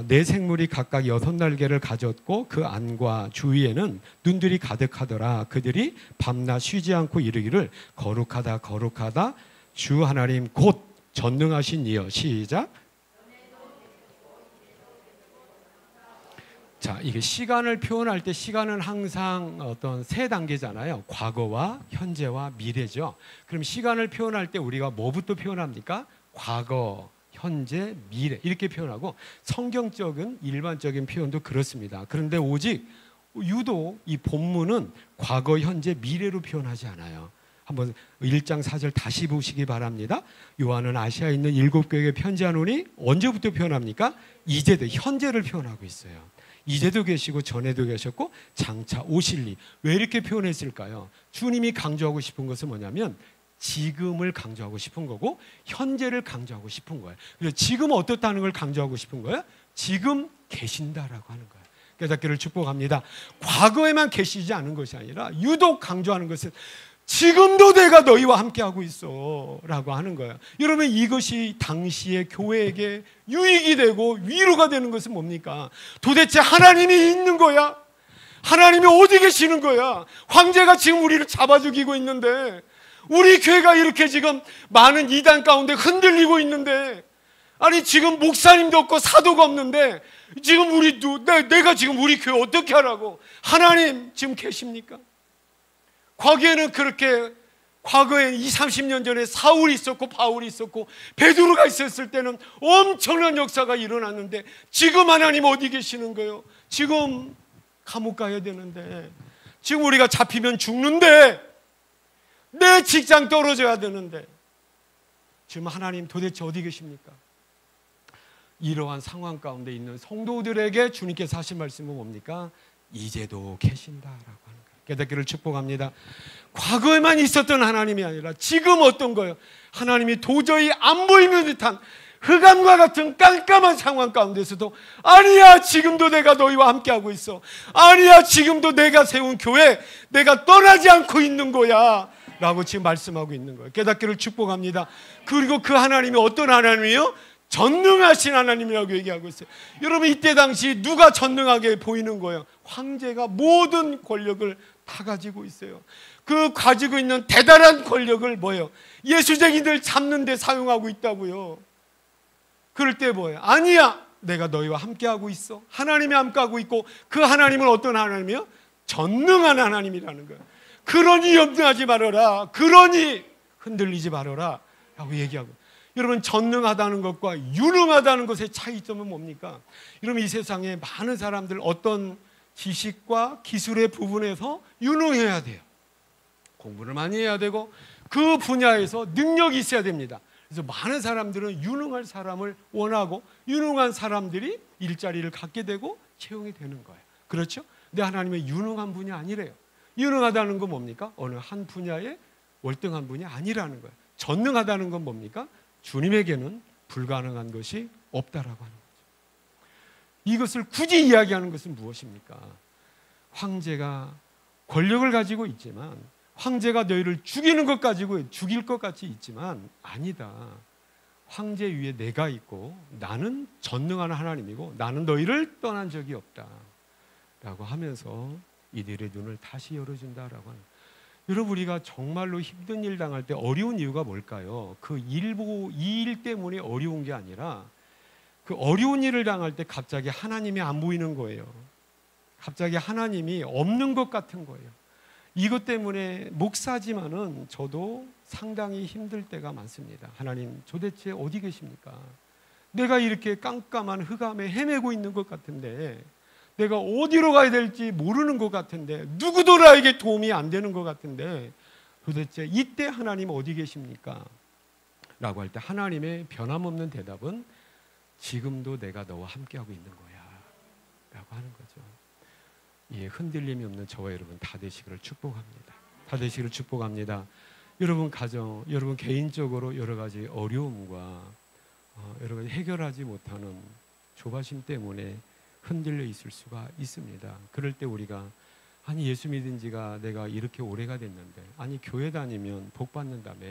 네 생물이 각각 6날개를 가졌고 그 안과 주위에는 눈들이 가득하더라. 그들이 밤낮 쉬지 않고 이르기를 거룩하다 거룩하다 주 하나님 곧 전능하신 이여. 시작. 자, 이게 시간을 표현할 때 시간은 항상 어떤 세 단계잖아요. 과거와 현재와 미래죠. 그럼 시간을 표현할 때 우리가 뭐부터 표현합니까? 과거, 현재, 미래 이렇게 표현하고 성경적인 일반적인 표현도 그렇습니다. 그런데 오직 유독 이 본문은 과거, 현재, 미래로 표현하지 않아요. 한번 1장 4절 다시 보시기 바랍니다. 요한은 아시아에 있는 7교회에 편지하노니 언제부터 표현합니까? 이제도, 현재를 표현하고 있어요. 이제도 계시고 전에도 계셨고 장차 오실리. 왜 이렇게 표현했을까요? 주님이 강조하고 싶은 것은 뭐냐면 지금을 강조하고 싶은 거고 현재를 강조하고 싶은 거예요. 그래서 지금 어떻다는 걸 강조하고 싶은 거예요? 지금 계신다라고 하는 거예요. 깨닫기를 축복합니다. 과거에만 계시지 않은 것이 아니라 유독 강조하는 것은 지금도 내가 너희와 함께하고 있어 라고 하는 거예요. 여러분, 이것이 당시의 교회에게 유익이 되고 위로가 되는 것은 뭡니까? 도대체 하나님이 있는 거야? 하나님이 어디 계시는 거야? 황제가 지금 우리를 잡아 죽이고 있는데, 우리 교회가 이렇게 지금 많은 이단 가운데 흔들리고 있는데, 아니 지금 목사님도 없고 사도가 없는데 지금 내가 지금 우리 교회 어떻게 하라고? 하나님 지금 계십니까? 과거에는 그렇게, 과거에 20-30년 전에 사울이 있었고 바울이 있었고 베드로가 있었을 때는 엄청난 역사가 일어났는데 지금 하나님 어디 계시는 거예요? 지금 감옥 가야 되는데, 지금 우리가 잡히면 죽는데, 내 직장 떨어져야 되는데 지금 하나님 도대체 어디 계십니까? 이러한 상황 가운데 있는 성도들에게 주님께서 하신 말씀은 뭡니까? 이제도 계신다라고 하는 거예요. 깨닫기를 축복합니다. 과거에만 있었던 하나님이 아니라 지금 어떤 거예요? 하나님이 도저히 안 보이는 듯한 흑암과 같은 깜깜한 상황 가운데서도 아니야 지금도 내가 너희와 함께하고 있어. 아니야 지금도 내가 세운 교회 내가 떠나지 않고 있는 거야 라고 지금 말씀하고 있는 거예요. 깨닫기를 축복합니다. 그리고 그 하나님이 어떤 하나님이에요? 전능하신 하나님이라고 얘기하고 있어요. 여러분, 이때 당시 누가 전능하게 보이는 거예요? 황제가 모든 권력을 다 가지고 있어요. 그 가지고 있는 대단한 권력을 뭐예요? 예수쟁이들 잡는 데 사용하고 있다고요. 그럴 때 뭐예요? 아니야 내가 너희와 함께하고 있어. 하나님이 함께하고 있고 그 하나님은 어떤 하나님이에요? 전능한 하나님이라는 거예요. 그러니 염려하지 말아라. 그러니 흔들리지 말아라 라고 얘기하고, 여러분 전능하다는 것과 유능하다는 것의 차이점은 뭡니까? 여러분, 이 세상에 많은 사람들 어떤 지식과 기술의 부분에서 유능해야 돼요. 공부를 많이 해야 되고 그 분야에서 능력이 있어야 됩니다. 그래서 많은 사람들은 유능한 사람을 원하고 유능한 사람들이 일자리를 갖게 되고 채용이 되는 거예요. 그렇죠? 근데 하나님의 유능한 분이 아니래요. 유능하다는 건 뭡니까? 어느 한 분야에 월등한 분이 아니라는 거예요. 전능하다는 건 뭡니까? 주님에게는 불가능한 것이 없다라고 하는 거죠. 이것을 굳이 이야기하는 것은 무엇입니까? 황제가 권력을 가지고 있지만, 황제가 너희를 죽이는 것 가지고 죽일 것 같이 있지만 아니다. 황제 위에 내가 있고 나는 전능한 하나님이고 나는 너희를 떠난 적이 없다 라고 하면서 이들의 눈을 다시 열어준다라고 하는. 여러분, 우리가 정말로 힘든 일 당할 때 어려운 이유가 뭘까요? 그 이 일 때문에 어려운 게 아니라 그 어려운 일을 당할 때 갑자기 하나님이 안 보이는 거예요. 갑자기 하나님이 없는 것 같은 거예요. 이것 때문에 목사지만은 저도 상당히 힘들 때가 많습니다. 하나님, 도대체 어디 계십니까? 내가 이렇게 깜깜한 흑암에 헤매고 있는 것 같은데, 내가 어디로 가야 될지 모르는 것 같은데, 누구도 나에게 도움이 안 되는 것 같은데, 도대체 이때 하나님 어디 계십니까? 라고 할 때 하나님의 변함없는 대답은 지금도 내가 너와 함께하고 있는 거야 라고 하는 거죠. 예, 흔들림이 없는 저와 여러분 다 되시기를 축복합니다. 다 되시기를 축복합니다. 여러분 가정, 여러분 개인적으로 여러 가지 어려움과 여러 가지 해결하지 못하는 조바심 때문에 흔들려 있을 수가 있습니다. 그럴 때 우리가 아니 예수 믿은 지가 내가 이렇게 오래가 됐는데, 아니 교회 다니면 복 받는다며,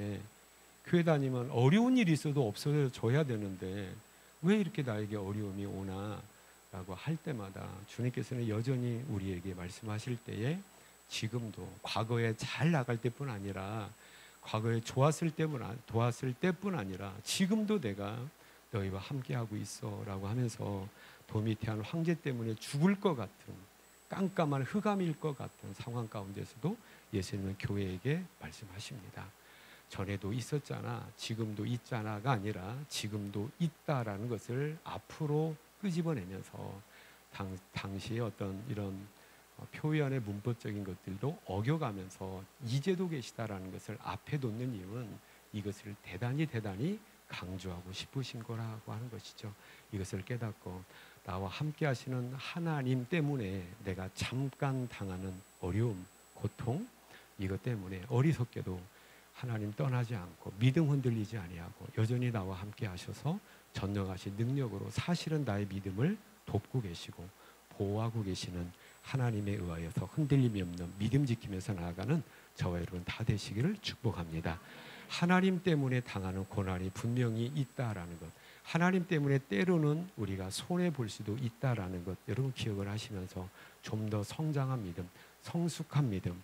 교회 다니면 어려운 일이 있어도 없어져야 되는데 왜 이렇게 나에게 어려움이 오나 라고 할 때마다 주님께서는 여전히 우리에게 말씀하실 때에 지금도 과거에 잘 나갈 때뿐 아니라 과거에 좋았을 때뿐 아니라 지금도 내가 너희와 함께하고 있어 라고 하면서 도미티안 황제 때문에 죽을 것 같은 깜깜한 흑암일 것 같은 상황 가운데서도 예수님은 교회에게 말씀하십니다. 전에도 있었잖아, 지금도 있잖아가 아니라 지금도 있다라는 것을 앞으로 끄집어내면서 당시의 어떤 이런 표현의 문법적인 것들도 어겨가면서 이제도 계시다라는 것을 앞에 놓는 이유는 이것을 대단히 강조하고 싶으신 거라고 하는 것이죠. 이것을 깨닫고 나와 함께 하시는 하나님 때문에 내가 잠깐 당하는 어려움, 고통, 이것 때문에 어리석게도 하나님 떠나지 않고 믿음 흔들리지 아니하고 여전히 나와 함께 하셔서 전능하신 능력으로 사실은 나의 믿음을 돕고 계시고 보호하고 계시는 하나님에 의하여서 흔들림이 없는 믿음 지키면서 나아가는 저와 여러분 다 되시기를 축복합니다. 하나님 때문에 당하는 고난이 분명히 있다라는 것, 하나님 때문에 때로는 우리가 손해볼 수도 있다라는 것, 여러분 기억을 하시면서 좀 더 성장한 믿음, 성숙한 믿음,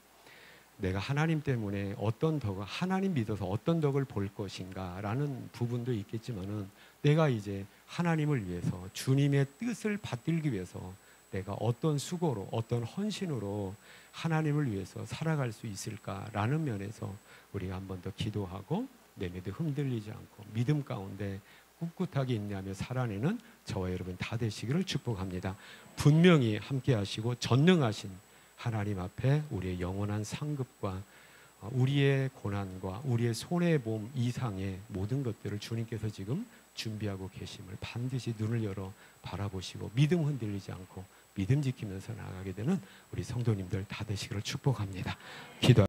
내가 하나님 때문에 어떤 덕을, 하나님 믿어서 어떤 덕을 볼 것인가 라는 부분도 있겠지만은 내가 이제 하나님을 위해서 주님의 뜻을 받들기 위해서 내가 어떤 수고로 어떤 헌신으로 하나님을 위해서 살아갈 수 있을까라는 면에서 우리가 한 번 더 기도하고 내 믿음 흔들리지 않고 믿음 가운데 꿋꿋하게 인내하며 살아내는 저와 여러분 다 되시기를 축복합니다. 분명히 함께 하시고 전능하신 하나님 앞에 우리의 영원한 상급과 우리의 고난과 우리의 손해봄 이상의 모든 것들을 주님께서 지금 준비하고 계심을 반드시 눈을 열어 바라보시고 믿음 흔들리지 않고 믿음 지키면서 나아가게 되는 우리 성도님들 다 되시기를 축복합니다. 기도